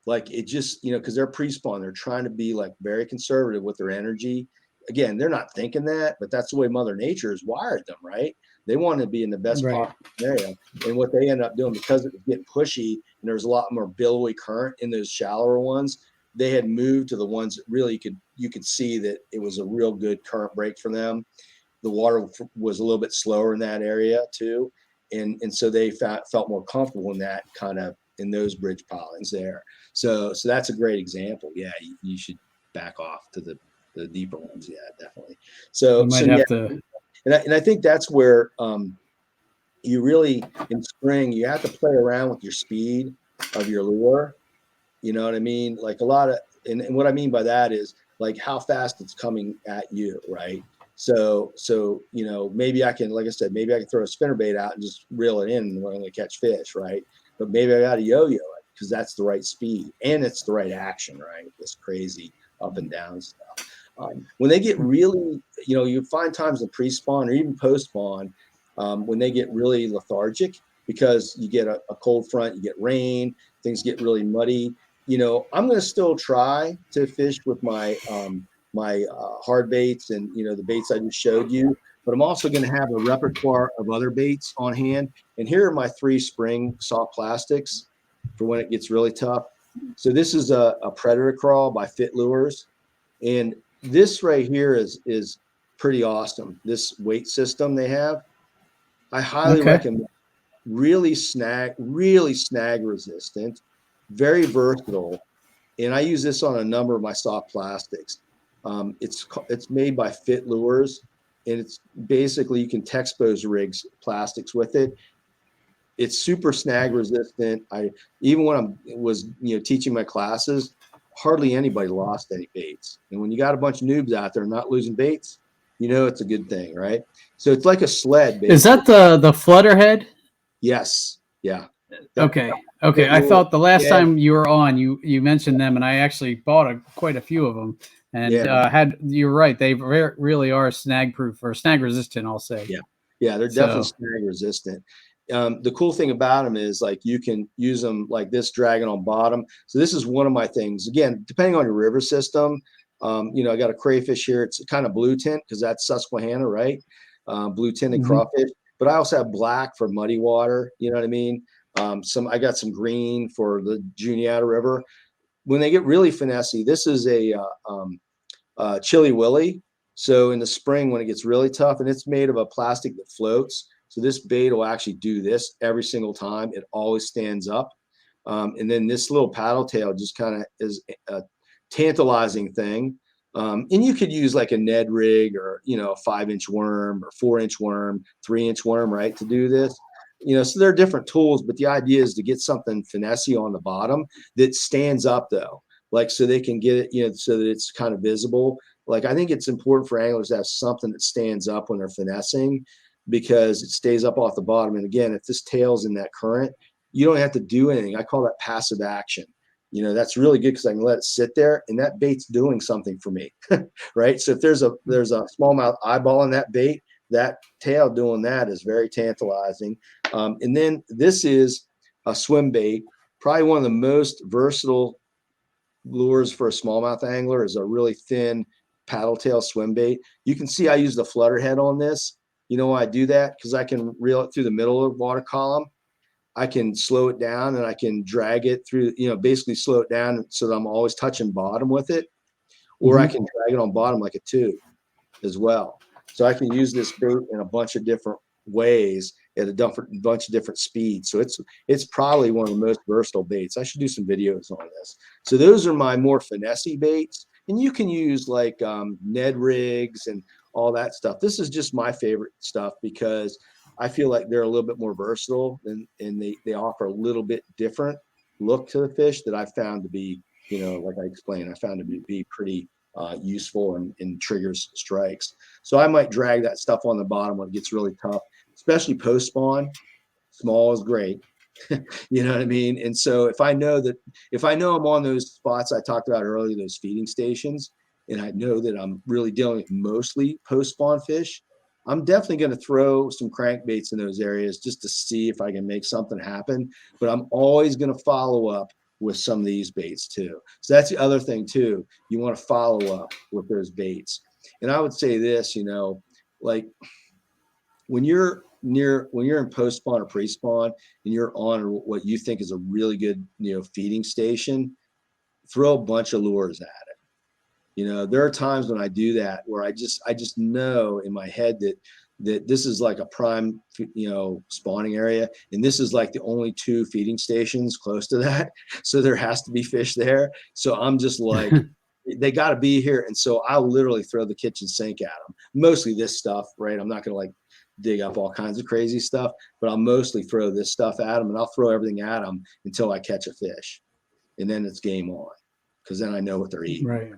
Like it just, you know, because they're pre-spawn, they're trying to be like very conservative with their energy. Again, they're not thinking that, but that's the way Mother Nature has wired them, right? They want to be in the best possible scenario. And what they end up doing, because it was getting pushy and there was a lot more billowy current in those shallower ones, they had moved to the ones that really you could see that it was a real good current break for them. The water was a little bit slower in that area too. And so they felt more comfortable in that kind of in those bridge pilings there. So that's a great example. Yeah, you should back off to the deeper ones. Yeah, definitely. So you might have to. And I think that's where you really, in spring, you have to play around with your speed of your lure. You know what I mean? Like a lot of, and what I mean by that is like how fast it's coming at you, right? So you know, maybe I can, like I said, maybe I can throw a spinnerbait out and just reel it in and we're going to catch fish, right? But maybe I got to yo-yo it because that's the right speed and it's the right action, right? This crazy up and down stuff. When they get really, you know, you find times in pre-spawn or even post-spawn when they get really lethargic because you get a cold front, you get rain, things get really muddy. You know, I'm going to still try to fish with my hard baits and, you know, the baits I just showed you, but I'm also going to have a repertoire of other baits on hand. And here are my 3 spring soft plastics for when it gets really tough. So this is a predator crawl by Fit Lures. And this right here is pretty awesome. This weight system they have, I highly recommend. Really snag resistant, very versatile. And I use this on a number of my soft plastics. It's made by Fit Lures, and it's basically you can Texpose rigs plastics with it. It's super snag resistant. Even when was teaching my classes, hardly anybody lost any baits. And when you got a bunch of noobs out there not losing baits, you know it's a good thing, right? So it's like a sled. Basically. Is that the Flutterhead? Yes. Yeah. Okay. I thought the last time you were on, you mentioned them, and I actually bought quite a few of them. And you're right, they really are snag proof or snag resistant, I'll say. Yeah, they're definitely snag resistant. The cool thing about them is like you can use them like this, dragging on bottom. So this is one of my things. Again, depending on your river system, I got a crayfish here. It's kind of blue tint because that's Susquehanna, right? Blue tinted crawfish. But I also have black for muddy water. You know what I mean? I got some green for the Juniata River. When they get really finessey, this is a Chili Willy. So in the spring when it gets really tough, and it's made of a plastic that floats. So this bait will actually do this every single time. It always stands up. And then this little paddle tail just kind of is a tantalizing thing. And you could use like a Ned rig or, a 5-inch worm or 4-inch worm, 3-inch worm, right, to do this. So there are different tools, but the idea is to get something finessey on the bottom that stands up though, like so they can get it, so that it's kind of visible. Like I think it's important for anglers to have something that stands up when they're finessing because it stays up off the bottom. And again, if this tail's in that current, you don't have to do anything. I call that passive action. That's really good because I can let it sit there and that bait's doing something for me, right? So if there's a smallmouth eyeballing that bait, that tail doing that is very tantalizing. And then this is a swim bait, probably one of the most versatile lures for a smallmouth angler is a really thin paddle tail swim bait. You can see I use the flutter head on this. You know why I do that? Because I can reel it through the middle of the water column. I can slow it down and I can drag it through, basically slow it down so that I'm always touching bottom with it. Or I can drag it on bottom like a tube as well. So I can use this bait in a bunch of different ways at a bunch of different speeds. So it's probably one of the most versatile baits. I should do some videos on this. So those are my more finessey baits. And you can use like Ned rigs and all that stuff. This is just my favorite stuff because I feel like they're a little bit more versatile and they offer a little bit different look to the fish that I found to be, like I explained, I found to be pretty useful and triggers strikes. So I might drag that stuff on the bottom when it gets really tough, especially post spawn. Small is great. You know what I mean? And so if I know I'm on those spots I talked about earlier, those feeding stations, and I know that I'm really dealing with mostly post-spawn fish, I'm definitely going to throw some crankbaits in those areas just to see if I can make something happen. But I'm always going to follow up with some of these baits too. So that's the other thing too. You want to follow up with those baits. And I would say this, like when you're in post-spawn or pre-spawn and you're on what you think is a really good, feeding station, throw a bunch of lures at it. There are times when I do that where I just know in my head that this is like a prime, spawning area. And this is like the only 2 feeding stations close to that. So there has to be fish there. So I'm just like, they got to be here. And so I'll literally throw the kitchen sink at them. Mostly this stuff, right? I'm not going to like dig up all kinds of crazy stuff, but I'll mostly throw this stuff at them, and I'll throw everything at them until I catch a fish. And then it's game on, because then I know what they're eating. Right.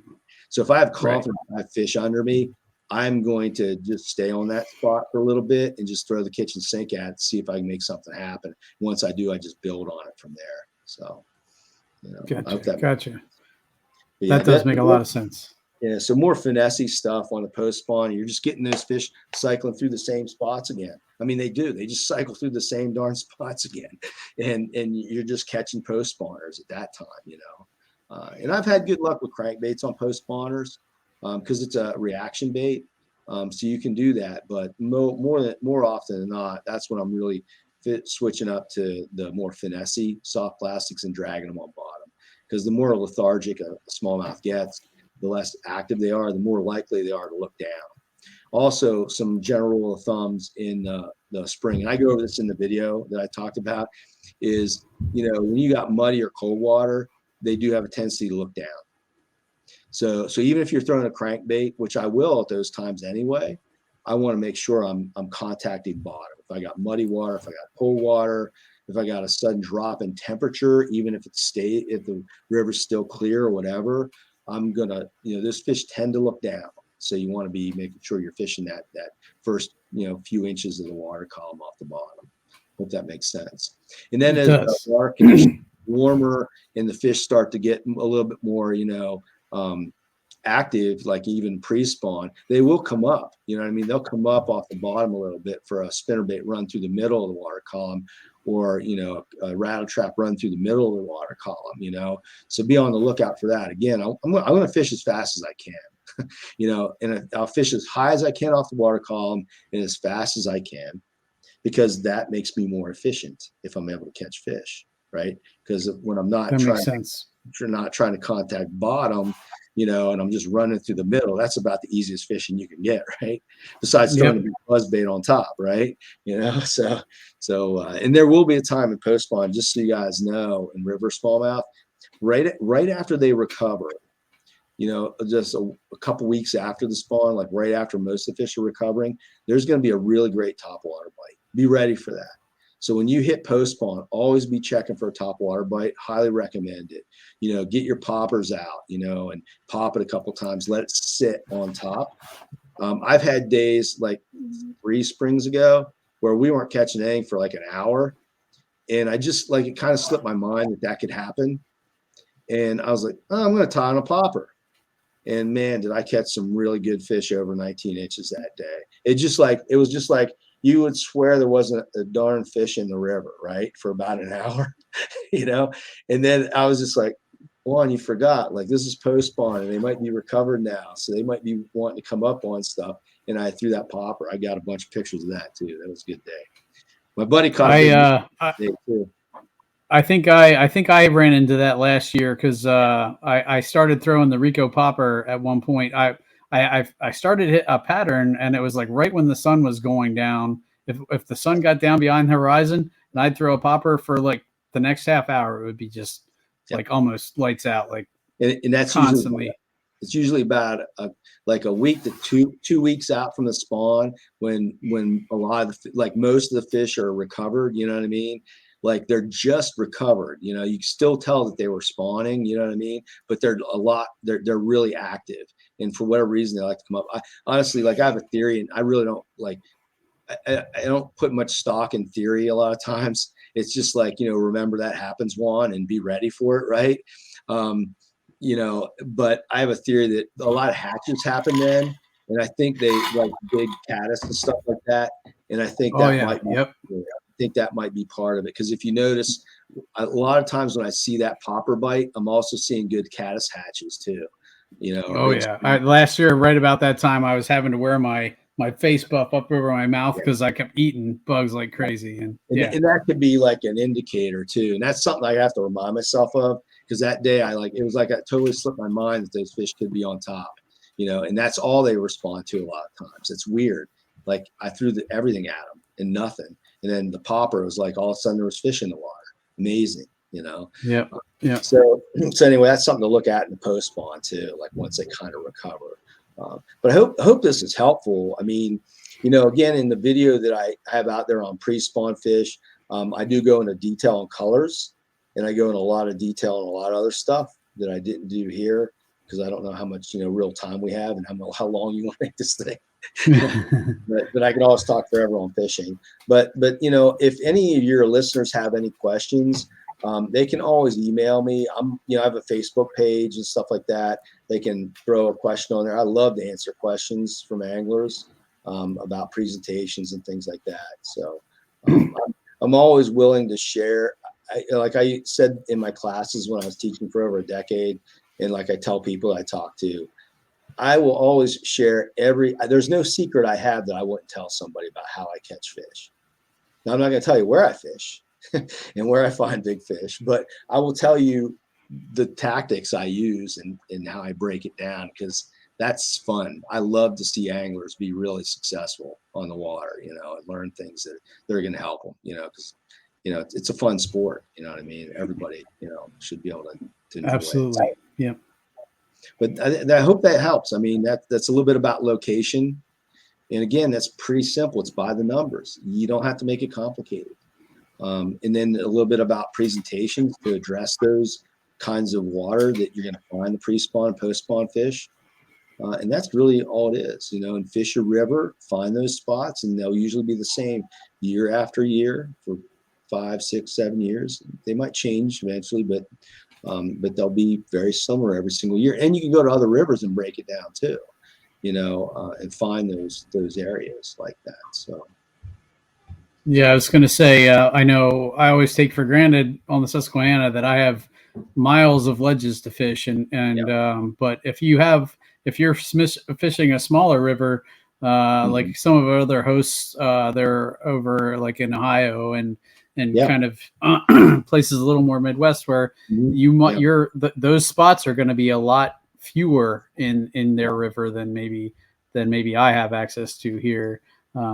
So if I have confidence I have fish under me, I'm going to just stay on that spot for a little bit and just throw the kitchen sink at it, see if I can make something happen. Once I do, I just build on it from there. So, Gotcha. I hope that that does make a lot of sense. Yeah, so more finesse stuff on the post spawn. You're just getting those fish cycling through the same spots again. I mean, they do. They just cycle through the same darn spots again, and you're just catching post spawners at that time, And I've had good luck with crankbaits on post spawners because it's a reaction bait, so you can do that. But more often than not, that's when I'm really switching up to the more finesse soft plastics and dragging them on bottom, because the more lethargic a smallmouth gets, the less active they are, the more likely they are to look down. Also, some general rule of thumbs in the spring, and I go over this in the video that I talked about, is, when you got muddy or cold water, they do have a tendency to look down. So even if you're throwing a crankbait, which I will at those times anyway, I want to make sure I'm contacting bottom. If I got muddy water, if I got cold water, if I got a sudden drop in temperature, even if if the river's still clear or whatever, I'm gonna, those fish tend to look down. So you want to be making sure you're fishing that first, few inches of the water column off the bottom. Hope that makes sense. And then as the water conditions warmer and the fish start to get a little bit more, active, like even pre-spawn, they will come up. You know what I mean? They'll come up off the bottom a little bit for a spinnerbait run through the middle of the water column, or a rattle trap run through the middle of the water column. So be on the lookout for that. Again, I'm going to fish as fast as I can, and I'll fish as high as I can off the water column and as fast as I can, because that makes me more efficient if I'm able to catch fish, right? Because when I'm not trying to contact bottom, and I'm just running through the middle, that's about the easiest fishing you can get, right? Besides throwing a big buzz bait on top, right? So and there will be a time in post spawn, just so you guys know, in river smallmouth, right after they recover, just a couple weeks after the spawn, like right after most of the fish are recovering, there's going to be a really great topwater bite. Be ready for that. So when you hit post spawn, always be checking for a topwater bite. Highly recommend it. Get your poppers out, and pop it a couple times. Let it sit on top. I've had days like 3 springs ago where we weren't catching anything for like an hour, and I just it kind of slipped my mind that could happen. And I was like, oh, I'm going to tie on a popper. And man, did I catch some really good fish over 19 inches that day. It was just like you would swear there wasn't a darn fish in the river, right? For about an hour, And then I was just like, Juan, you forgot, like this is post spawn and they might be recovered now. So they might be wanting to come up on stuff. And I threw that popper. I got a bunch of pictures of that too. That was a good day. My buddy caught day too. I think I ran into that last year because I started throwing the Rico popper at one point. I started hit a pattern, and it was like right when the sun was going down. If the sun got down behind the horizon, and I'd throw a popper for like the next half hour, it would be just like almost lights out, like and that's constantly. It's usually about a week to 2 weeks out from the spawn when a lot of most of the fish are recovered. You know what I mean? Like they're just recovered, you can still tell that they were spawning, you know what I mean? But they're really active. And for whatever reason, they like to come up. I honestly, I have a theory, and I really don't I don't put much stock in theory a lot of times. it's just like, remember that happens, Juan, and be ready for it. Right. But I have a theory that a lot of hatches happen then. And I think they like big caddis and stuff like that. And I think that might be part of it. Because if you notice, a lot of times when I see that popper bite, I'm also seeing good caddis hatches too. Last year, right about that time, I was having to wear my face buff up over my mouth because I kept eating bugs like crazy. And that could be like an indicator too. And that's something I have to remind myself of, because that day it was like I totally slipped my mind that those fish could be on top. And that's all they respond to a lot of times. It's weird. Like I threw everything at them and nothing. And then the popper was like, all of a sudden there was fish in the water. Amazing, Yeah. So anyway, that's something to look at in the post spawn too, like once they kind of recover. But I hope this is helpful. I mean, again, in the video that I have out there on pre-spawn fish, I do go into detail on colors, and I go into a lot of detail on a lot of other stuff that I didn't do here, because I don't know how much real time we have and how long you want to make this thing. but I can always talk forever on fishing. But if any of your listeners have any questions, they can always email me. I have a Facebook page and stuff like that. They can throw a question on there. I love to answer questions from anglers about presentations and things like that. So I'm always willing to share. Like I said in my classes when I was teaching for over a decade, and like I tell people I talk to, I will always share there's no secret I have that I wouldn't tell somebody about how I catch fish. Now, I'm not going to tell you where I fish and where I find big fish, but I will tell you the tactics I use and how I break it down, because that's fun. I love to see anglers be really successful on the water, and learn things that are going to help them, because, it's a fun sport. You know what I mean? Everybody, should be able to enjoy Absolutely. it. Yeah. But I hope that helps. I mean, that's a little bit about location. And again, that's pretty simple. It's by the numbers. You don't have to make it complicated. And then a little bit about presentations to address those kinds of water that you're going to find the pre-spawn, post-spawn fish. And that's really all it is, and fish a river, find those spots, and they'll usually be the same year after year for 5, 6, 7 years. They might change eventually, but they'll be very similar every single year. And you can go to other rivers and break it down too, and find those areas like that. So. Yeah, I was going to say, I know I always take for granted on the Susquehanna that I have miles of ledges to fish, but if you're fishing a smaller river, like some of our other hosts, they're over like in Ohio and kind of places a little more Midwest where those spots are going to be a lot fewer in their river than maybe I have access to here.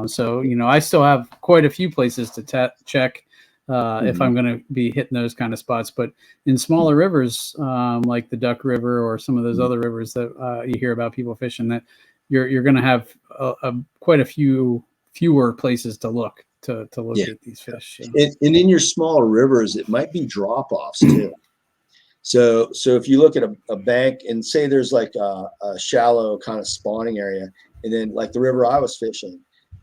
So I still have quite a few places to check if I'm going to be hitting those kind of spots. But in smaller rivers, like the Duck River or some of those other rivers that you hear about people fishing, that you're going to have quite a fewer places to look to locate these fish. And in your smaller rivers, it might be drop-offs too. So if you look at a bank and say there's like a shallow kind of spawning area, and then like the river I was fishing,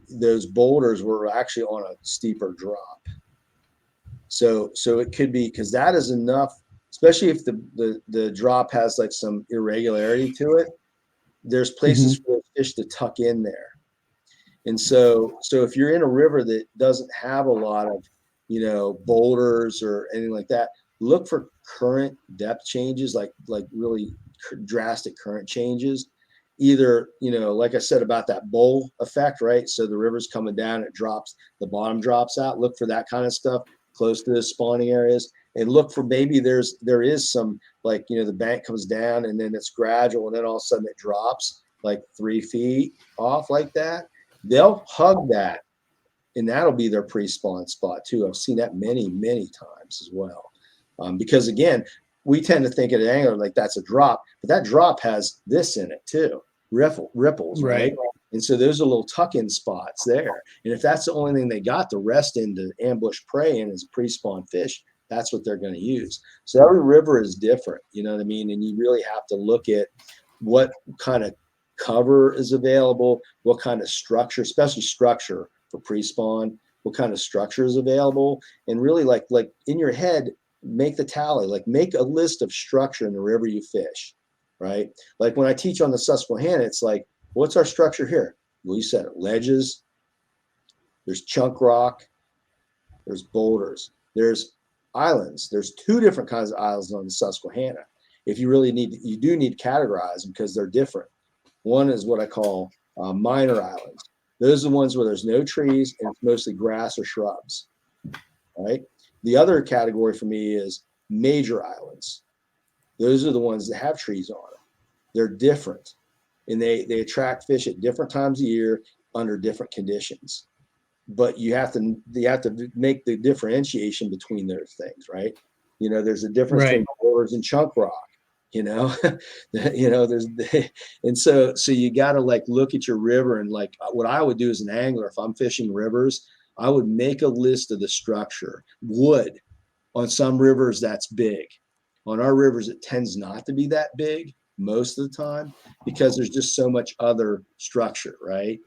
those boulders were actually on a steeper drop. So it could be, because that is enough, especially if the drop has like some irregularity to it. There's places for the fish to tuck in there. And so if you're in a river that doesn't have a lot of, boulders or anything like that, look for current depth changes, like really drastic current changes. Either, like I said about that bowl effect, right? So the river's coming down, it drops, the bottom drops out. Look for that kind of stuff close to the spawning areas, and look for maybe there is some, like, the bank comes down and then it's gradual, and then all of a sudden it drops like 3 feet off like that. They'll hug that, and that'll be their pre-spawn spot too. I've seen that many, many times as well. Because again, we tend to think at an angler like that's a drop, but that drop has this in it too, ripples, right? And so those are little tuck-in spots there. And if that's the only thing they got to rest in to ambush prey in as pre-spawn fish, that's what they're going to use. So every river is different, you know what I mean? And you really have to look at what kind of cover is available, what kind of structure, especially structure for pre-spawn. what kind of structure is available, and really like in your head, make the tally, like make a list of structure in the river you fish, right? Like when I teach on the Susquehanna, it's like, what's our structure here? Well, you said it, ledges, there's chunk rock, there's boulders, there's islands. There's 2 different kinds of islands on the Susquehanna. If you really you do need to categorize them because they're different. One is what I call minor islands. Those are the ones where there's no trees and it's mostly grass or shrubs, right? The other category for me is major islands. Those are the ones that have trees on them. They're different, and they attract fish at different times of year under different conditions. But you have to make the differentiation between those things, right? You know, there's a difference between boulders and chunk rock. You know, and so you got to like look at your river, and like what I would do as an angler, if I'm fishing rivers, I would make a list of the structure. Wood on some rivers, that's big. On our rivers, it tends not to be that big most of the time because there's just so much other structure, right?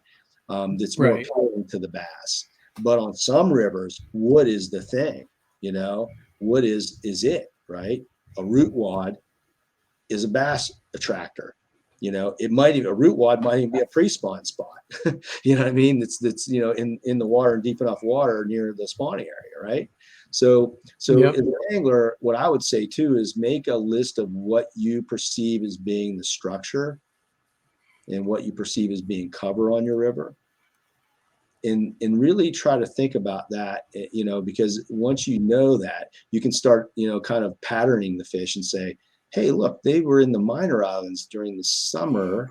That's more important to the bass. But on some rivers, wood is the thing, you know, wood is it, right? A root wad is a bass attractor. You know, a root wad might even be a pre-spawn spot. You know what I mean? That's you know, in the water, deep enough water near the spawning area, right? So as an angler, what I would say too is make a list of what you perceive as being the structure and what you perceive as being cover on your river. And really try to think about that, you know, because once you know that, you can start, you know, kind of patterning the fish and say, hey, look, they were in the minor islands during the summer.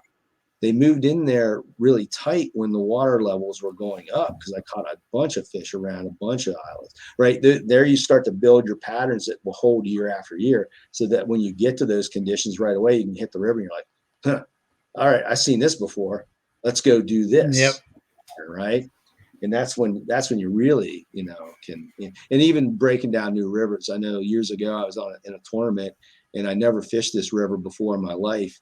They moved in there really tight when the water levels were going up because I caught a bunch of fish around a bunch of islands, right? There you start to build your patterns that will hold year after year so that when you get to those conditions right away, you can hit the river and you're like, huh, all right, I've seen this before. Let's go do this. Yep. Right. And that's when you really, you know, can, and even breaking down new rivers. I know years ago I was in a tournament and I never fished this river before in my life.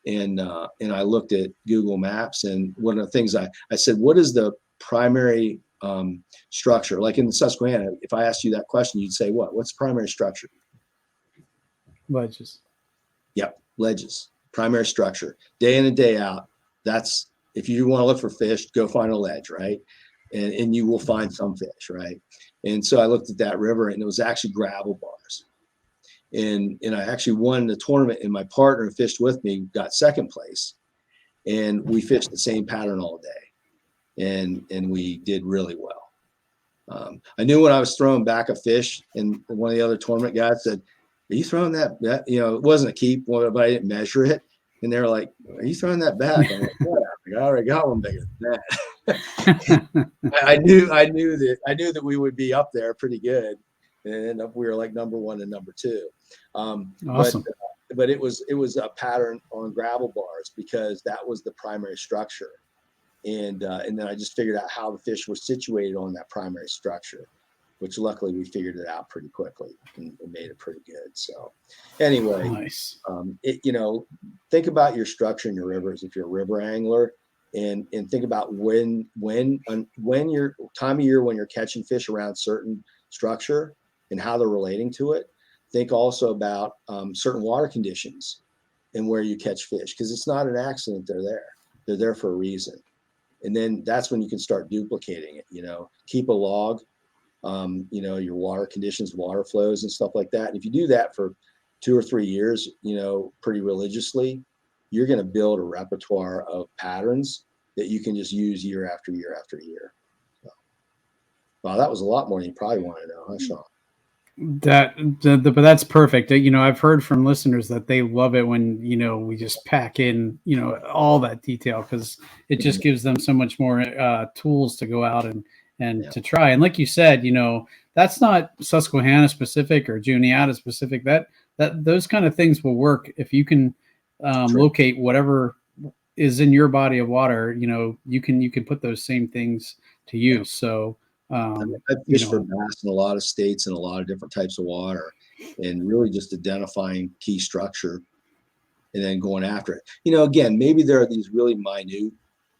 And I looked at Google Maps, and one of the things I said, what is the primary structure? Like in the Susquehanna, if I asked you that question, you'd say what? What's the primary structure? Ledges. Yep, ledges. Primary structure. Day in and day out. That's, if you want to look for fish, go find a ledge, right? And you will find some fish, right? And so I looked at that river, and it was actually gravel bars. And I actually won the tournament, and my partner who fished with me got second place, and we fished the same pattern all day, and we did really well. I knew when I was throwing back a fish, and one of the other tournament guys said, "Are you throwing that?" You know, it wasn't a keep, but I didn't measure it, and they were like, "Are you throwing that back?" I'm like, "Yeah, I already got one bigger than that." I knew that we would be up there pretty good, and we were like number 1 and number 2. Awesome. But it was a pattern on gravel bars because that was the primary structure, and then I just figured out how the fish were situated on that primary structure, which luckily we figured it out pretty quickly and made it pretty good. So anyway, nice. You know, think about your structure in your rivers if you're a river angler, and think about when your time of year when you're catching fish around certain structure and how they're relating to it. Think also about certain water conditions and where you catch fish, because it's not an accident they're there. They're there for a reason. And then that's when you can start duplicating it, you know, keep a log, you know, your water conditions, water flows and stuff like that. And if you do that for 2 or 3 years, you know, pretty religiously, you're going to build a repertoire of patterns that you can just use year after year after year. So, wow, that was a lot more than you probably want to know, huh, Sean? But that's perfect. You know, I've heard from listeners that they love it when, you know, we just pack in, you know, all that detail, because it just gives them so much more tools to go out and to try. And like you said, you know, that's not Susquehanna specific or Juniata specific. That those kind of things will work if you can locate whatever is in your body of water. You know, you can put those same things to use. So. I've fished for bass in a lot of states and a lot of different types of water, and really just identifying key structure and then going after it. You know, again, maybe there are these really minute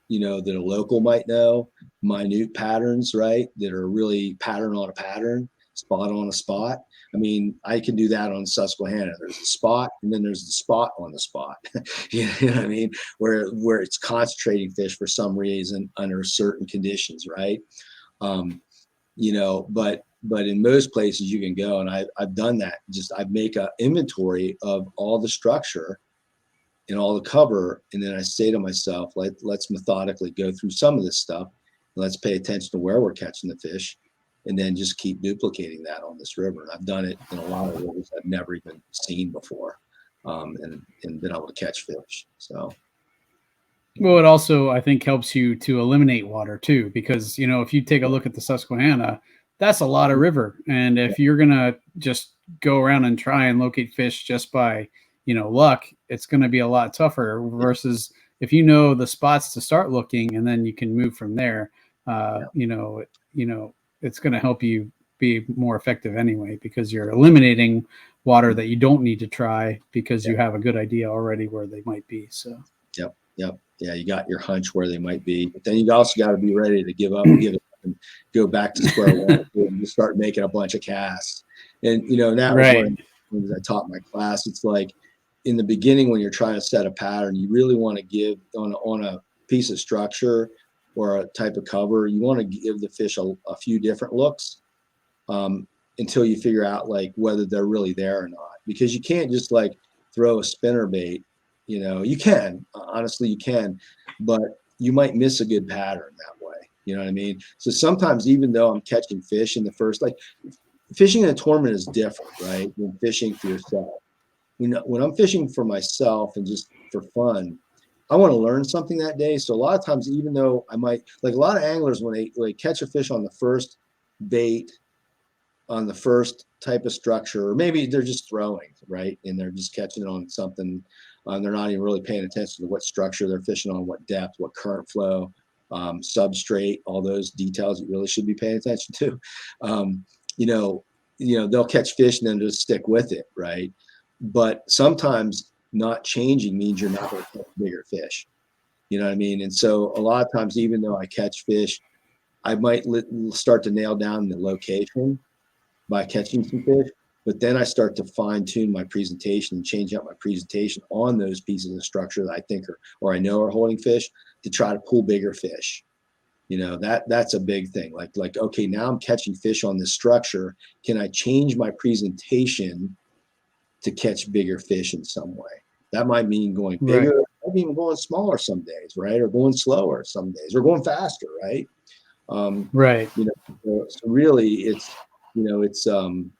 that a local might know, minute patterns, right? That are really pattern on a pattern, spot on a spot. I mean, I can do that on Susquehanna. There's a spot, and then there's the spot on the spot. You know what I mean? Where it's concentrating fish for some reason under certain conditions, right? But in most places you can go, and I've done that. I make an inventory of all the structure and all the cover, and then I say to myself, let's methodically go through some of this stuff. And let's pay attention to where we're catching the fish, and then just keep duplicating that on this river. And I've done it in a lot of rivers I've never even seen before, and been able to catch fish. So. Well, it also, I think, helps you to eliminate water too, because, if you take a look at the Susquehanna, that's a lot of river. And if you're going to just go around and try and locate fish just by, luck, it's going to be a lot tougher versus if you know the spots to start looking and then you can move from there. It's going to help you be more effective anyway, because you're eliminating water that you don't need to try because you have a good idea already where they might be. So. Yep. Yeah, you got your hunch where they might be, but then you also got to be ready to give up and go back to square one and start making a bunch of casts. And that was one of the things I taught my class. It's like in the beginning when you're trying to set a pattern, you really want to give on a piece of structure or a type of cover. You want to give the fish a few different looks until you figure out like whether they're really there or not. Because you can't just like throw a spinner bait. You can, honestly, you can, but you might miss a good pattern that way. You know what I mean? So sometimes, even though I'm catching fish in the first, like fishing in a tournament is different, right? Than fishing for yourself. When I'm fishing for myself and just for fun, I want to learn something that day. So a lot of times, even though I might, like a lot of anglers, when they catch a fish on the first bait, on the first type of structure, or maybe they're just throwing, right? And they're just catching it on something. They're not even really paying attention to what structure they're fishing on, what depth, what current flow, substrate, all those details you really should be paying attention to. They'll catch fish and then just stick with it, right? But sometimes not changing means you're not going to catch bigger fish. You know what I mean? And so a lot of times, even though I catch fish, I might start to nail down the location by catching some fish. But then I start to fine tune my presentation and change up my presentation on those pieces of structure that I think or I know are holding fish to try to pull bigger fish. That's a big thing. Like, okay, now I'm catching fish on this structure. Can I change my presentation to catch bigger fish in some way? That might mean going bigger, maybe even going smaller some days, right? Or going slower some days, or going faster, right? So really there was I'm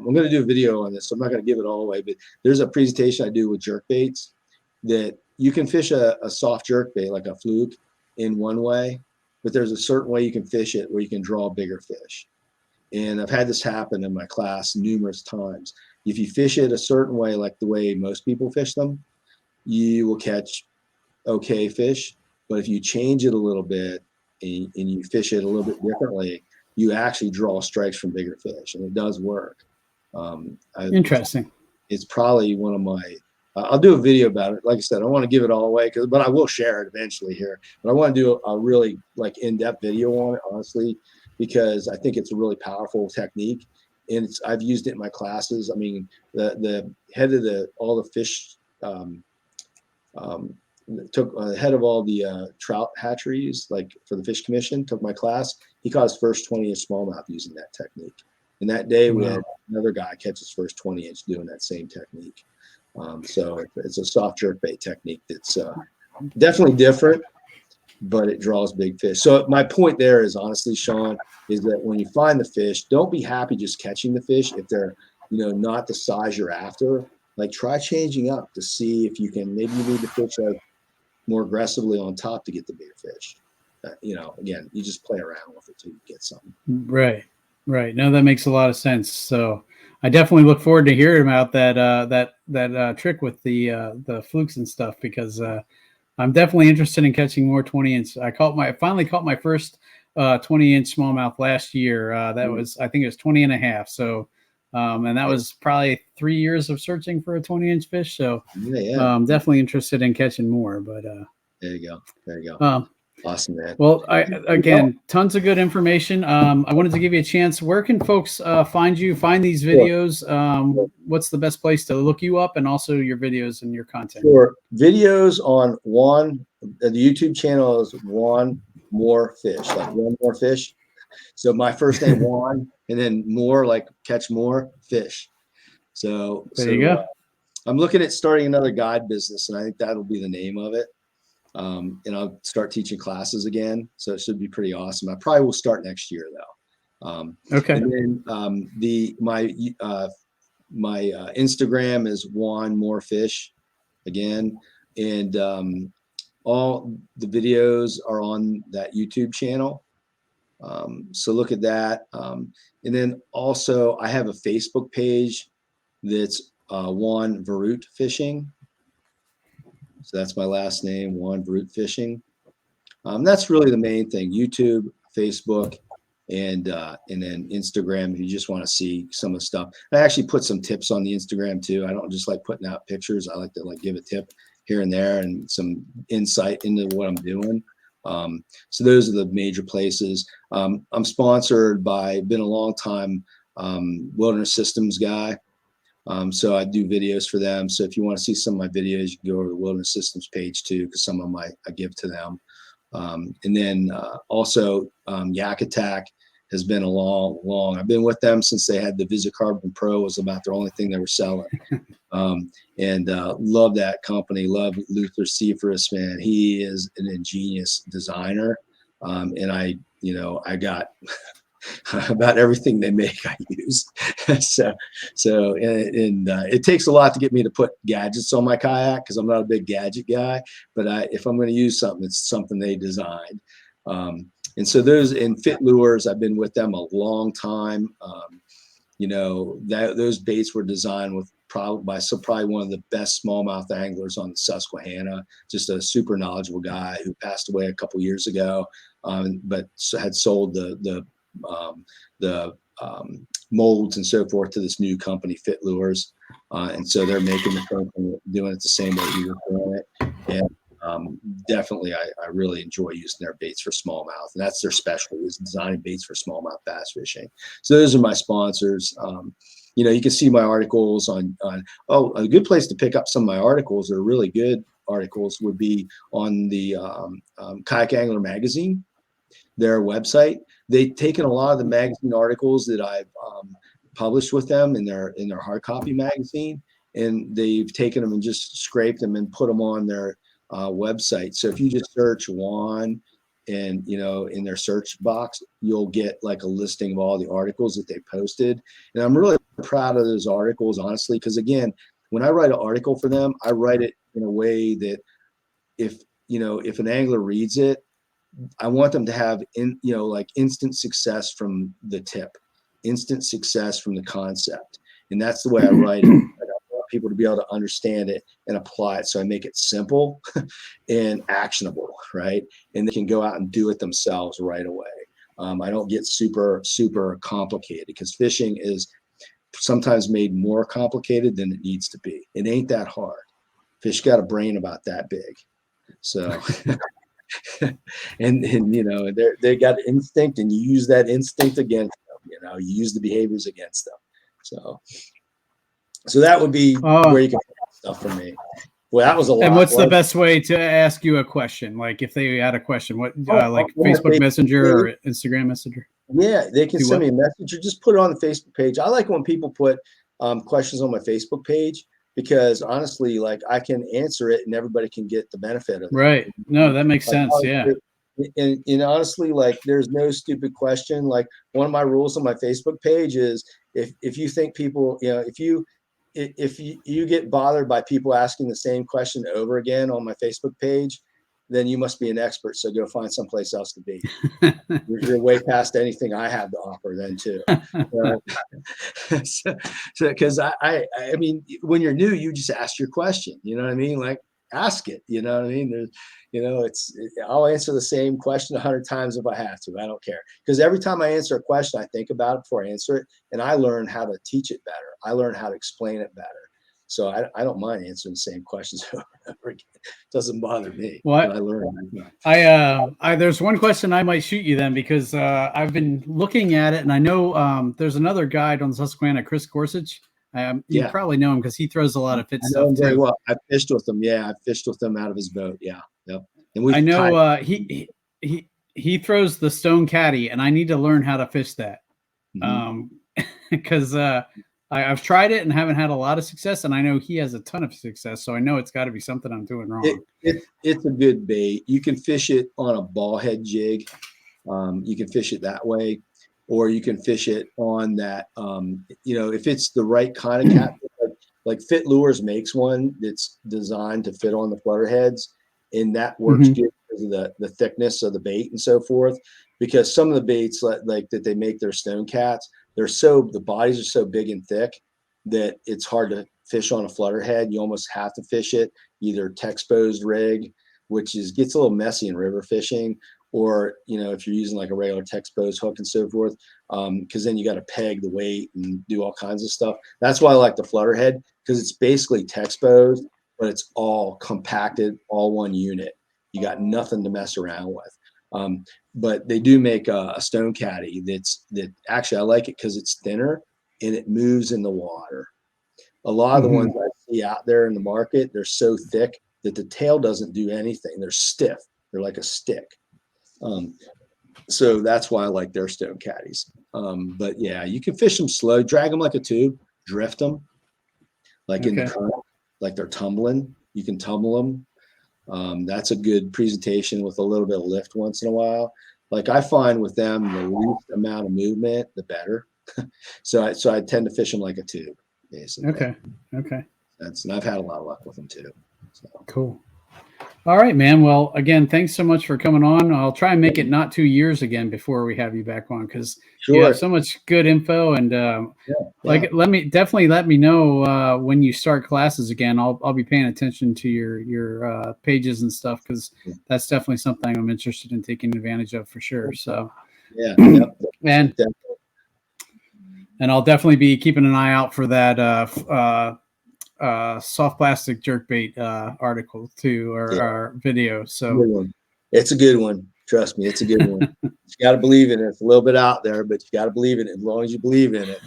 going to do a video on this, so I'm not going to give it all away, but there's a presentation I do with jerk baits that you can fish a soft jerk bait like a fluke in one way, but there's a certain way you can fish it where you can draw bigger fish. And I've had this happen in my class numerous times. If you fish it a certain way, like the way most people fish them, you will catch okay fish. But if you change it a little bit and you fish it a little bit differently, you actually draw strikes from bigger fish, and it does work. Interesting. It's probably one of my. I'll do a video about it. Like I said, I don't want to give it all away, but I will share it eventually here. But I want to do a really in-depth video on it, honestly, because I think it's a really powerful technique, and I've used it in my classes. I mean, the head of all the fish. Took head of all the trout hatcheries, like for the Fish Commission, took my class. He caught his first 20-inch smallmouth using that technique. And that day we had another guy catch his first 20-inch doing that same technique. So it's a soft jerkbait technique that's definitely different, but it draws big fish. So my point there is, honestly, Sean, is that when you find the fish, don't be happy just catching the fish if they're not the size you're after. Like, try changing up to see if you can. Maybe you need to fish more aggressively on top to get the bigger fish. Again, you just play around with it till you get something. Right. No, that makes a lot of sense. So I definitely look forward to hearing about that trick with the flukes and stuff, because I'm definitely interested in catching more 20-inch. I finally caught my first 20-inch smallmouth last year. That was, I think it was 20 and a half. So And that was probably 3 years of searching for a 20-inch fish. So definitely interested in catching more. But there you go. Awesome, man. Well, again, tons of good information. I wanted to give you a chance. Where can folks find these videos? What's the best place to look you up, and also your videos and your content? Sure. Videos on the YouTube channel is Juan More Fish, like one more fish. So my first name Juan, and then more, like catch more fish. So there you go. I'm looking at starting another guide business, and I think that'll be the name of it. And I'll start teaching classes again, so it should be pretty awesome. I probably will start next year though. Okay. And then my Instagram is Juan More Fish again, and all the videos are on that YouTube channel. So look at that. And then also I have a Facebook page that's Juan Veruete Fishing. So that's my last name, Juan Veruete Fishing. That's really the main thing: YouTube, Facebook, and then Instagram. If you just want to see some of the stuff, I actually put some tips on the Instagram too. I don't just like putting out pictures. I like to give a tip here and there and some insight into what I'm doing. So those are the major places. I'm sponsored by, been a long time Wilderness Systems guy. So I do videos for them. So if you want to see some of my videos, you can go over to the Wilderness Systems page too, because some of them I give to them. And then also Yakattack has been a long. I've been with them since they had the Visit Carbon Pro, was about the only thing they were selling. And love that company. Love Luther Seifers, man. He is an ingenious designer. And I got about everything they make I use. so it takes a lot to get me to put gadgets on my kayak, because I'm not a big gadget guy, but if I'm going to use something, it's something they designed. And so those in Fit Lures, I've been with them a long time. Those baits were designed with probably one of the best smallmouth anglers on the Susquehanna, just a super knowledgeable guy who passed away a couple years ago, but had sold the molds and so forth to this new company, Fit Lures, and so they're making the program, doing it the same way he was doing it. And definitely I really enjoy using their baits for smallmouth, and that's their specialty, is designing baits for smallmouth bass fishing. So those are my sponsors. You can see my articles on a good place to pick up some of my articles, or really good articles, would be on the Kayak Angler magazine, their website. They've taken a lot of the magazine articles that I've published with them in their hard copy magazine, and they've taken them and just scraped them and put them on their website. So if you just search Juan and in their search box, you'll get like a listing of all the articles that they posted. And I'm really proud of those articles, honestly, because again, when I write an article for them, I write it in a way that if an angler reads it, I want them to have instant success from the tip, instant success from the concept. And that's the way I write it. I want people to be able to understand it and apply it. So I make it simple and actionable, right? And they can go out and do it themselves right away. I don't get super, super complicated, because fishing is sometimes made more complicated than it needs to be. It ain't that hard. Fish got a brain about that big. So and they got instinct, and you use that instinct against them. You use the behaviors against them. So that would be where you can find stuff from me. Well, that was a lot. And what's the best way to ask you a question? Like if they had a question, Facebook Messenger or Instagram Messenger? Yeah, they can send me a message or just put it on the Facebook page. I like when people put questions on my Facebook page, because honestly, like, I can answer it and everybody can get the benefit of it. Right. No, that makes sense. Yeah. And honestly, like, there's no stupid question. Like, one of my rules on my Facebook page is if you think people, if you get bothered by people asking the same question over again on my Facebook page, then you must be an expert. So go find someplace else to be. You're way past anything I have to offer then too. So because I mean, when you're new, you just ask your question. You know what I mean? Like, ask it. You know what I mean? There's, I'll answer the same question 100 times if I have to. I don't care, because every time I answer a question, I think about it before I answer it, and I learn how to teach it better. I learn how to explain it better. So I don't mind answering the same questions over and over again. It doesn't bother me. Well, I learn. There's one question I might shoot you then, because I've been looking at it, and I know there's another guide on the Susquehanna, Chris Gorsuch. You probably know him because he throws a lot of fit I know stuff him very too. well. I fished with him. Yeah, I fished with him out of his boat. Yeah, yep. And I know he throws the stone caddy, and I need to learn how to fish that. Because I've tried it and haven't had a lot of success, and I know he has a ton of success, so I know it's got to be something I'm doing wrong. It's a good bait. You can fish it on a ball head jig. You can fish it that way, or you can fish it on that. If it's the right kind of catfish, like Fit Lures makes one that's designed to fit on the flutter heads, and that works good because of the thickness of the bait and so forth. Because some of the baits like that they make their stone cats, the bodies are so big and thick that it's hard to fish on a flutter head. You almost have to fish it either Texposed rig, which gets a little messy in river fishing, or if you're using like a regular Texposed hook and so forth, because then you got to peg the weight and do all kinds of stuff. That's why I like the flutter head, because it's basically Texposed, but it's all compacted, all one unit. You got nothing to mess around with. But they do make a stone caddy that actually I like it because it's thinner and it moves in the water. A lot of the ones I see out there in the market, they're so thick that the tail doesn't do anything. They're stiff. They're like a stick. So that's why I like their stone caddies. But yeah, you can fish them slow, drag them like a tube, drift them like in the current, like they're tumbling. You can tumble them. That's a good presentation with a little bit of lift once in a while. Like I find with them, the least amount of movement, the better. So I tend to fish them like a tube, basically. Okay. And I've had a lot of luck with them too. So. Cool. All right, man. Well, again, thanks so much for coming on. I'll try and make it not 2 years again before we have you back on, because you have so much good info. And let me know when you start classes again. I'll be paying attention to your pages and stuff, because that's definitely something I'm interested in taking advantage of for sure. So and I'll definitely be keeping an eye out for that soft plastic jerkbait article too, or video. So it's a good one. Trust me, it's a good one. You got to believe in it. It's a little bit out there, but you got to believe in it. As long as you believe in it,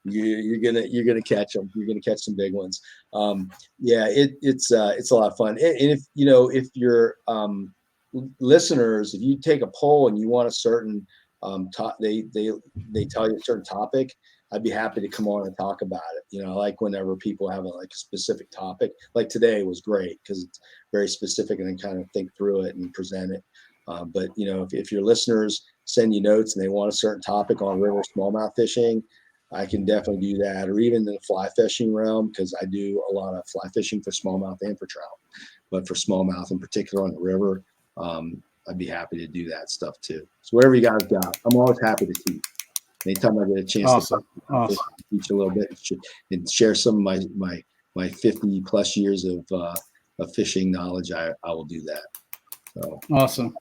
you're gonna catch them. You're gonna catch some big ones. It's a lot of fun. And if your listeners, if you take a poll and you want a certain they tell you a certain topic, I'd be happy to come on and talk about it. I like whenever people have a specific topic. Like today was great because it's very specific, and then kind of think through it and present it. But if your listeners send you notes and they want a certain topic on river smallmouth fishing, I can definitely do that. Or even in the fly fishing realm, because I do a lot of fly fishing for smallmouth and for trout. But for smallmouth in particular on the river, I'd be happy to do that stuff too. So whatever you guys got, I'm always happy to teach. Anytime I get a chance to teach a little bit and share some of my 50 plus years of fishing knowledge, I will do that. So. Awesome.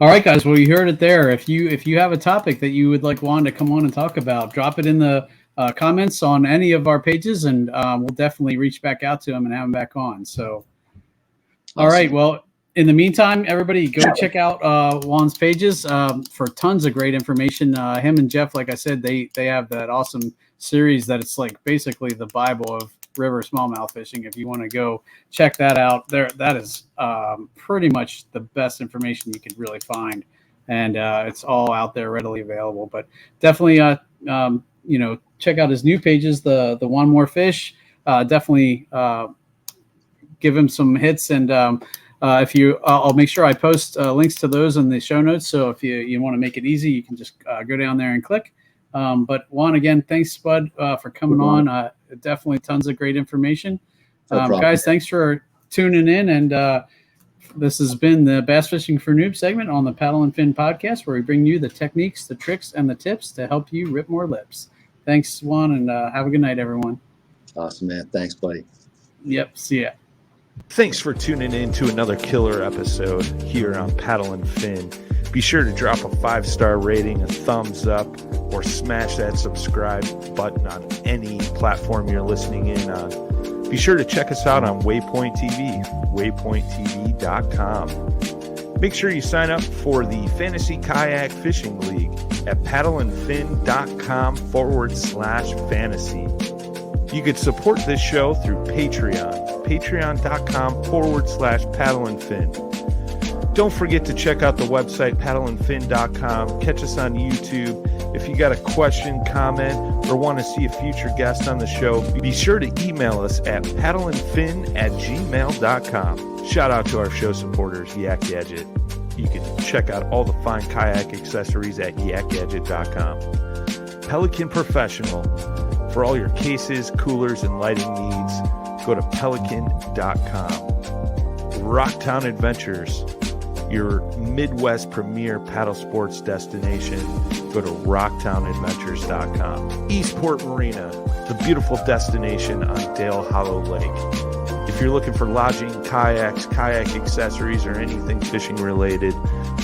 All right, guys. Well, you heard it there. If you have a topic that you would like Juan to come on and talk about, drop it in the comments on any of our pages, and we'll definitely reach back out to him and have him back on. So, all right. Well, in the meantime, everybody go check out Juan's pages for tons of great information. Him and Jeff, like I said, they have that awesome series that it's like basically the Bible of river smallmouth fishing. If you want to go check that out, that is pretty much the best information you could really find, and it's all out there readily available. But definitely, check out his new pages, the One More Fish. Definitely give him some hits, and I'll make sure I post links to those in the show notes. So if you want to make it easy, you can just go down there and click. But Juan, again, thanks, Spud, for coming on. Definitely tons of great information. Guys, thanks for tuning in. And this has been the Bass Fishing for Noobs segment on the Paddle and Fin podcast, where we bring you the techniques, the tricks, and the tips to help you rip more lips. Thanks, Juan, and have a good night, everyone. Awesome, man. Thanks, buddy. Yep. See ya. Thanks for tuning in to another killer episode here on Paddle and Fin. Be sure to drop a 5-star rating, a thumbs up, or smash that subscribe button on any platform you're listening in on. Be sure to check us out on Waypoint TV, waypointtv.com. Make sure you sign up for the Fantasy Kayak Fishing League at paddleandfin.com/fantasy. You could support this show through Patreon, patreon.com/paddleandfin. Don't forget to check out the website, paddleandfin.com. Catch us on YouTube. If you got a question, comment, or want to see a future guest on the show, be sure to email us at paddleandfin@gmail.com. Shout out to our show supporters, Yak Gadget. You can check out all the fine kayak accessories at yakgadget.com. Pelican Professional. For all your cases, coolers, and lighting needs, go to pelican.com. Rocktown Adventures, your Midwest premier paddle sports destination. Go to rocktownadventures.com. Eastport Marina, the beautiful destination on Dale Hollow Lake. If you're looking for lodging, kayaks, kayak accessories, or anything fishing related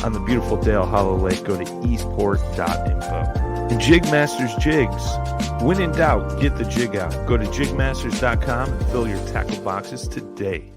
on the beautiful Dale Hollow Lake, go to eastport.info. And Jigmasters Jigs. When in doubt, get the jig out. Go to jigmasters.com and fill your tackle boxes today.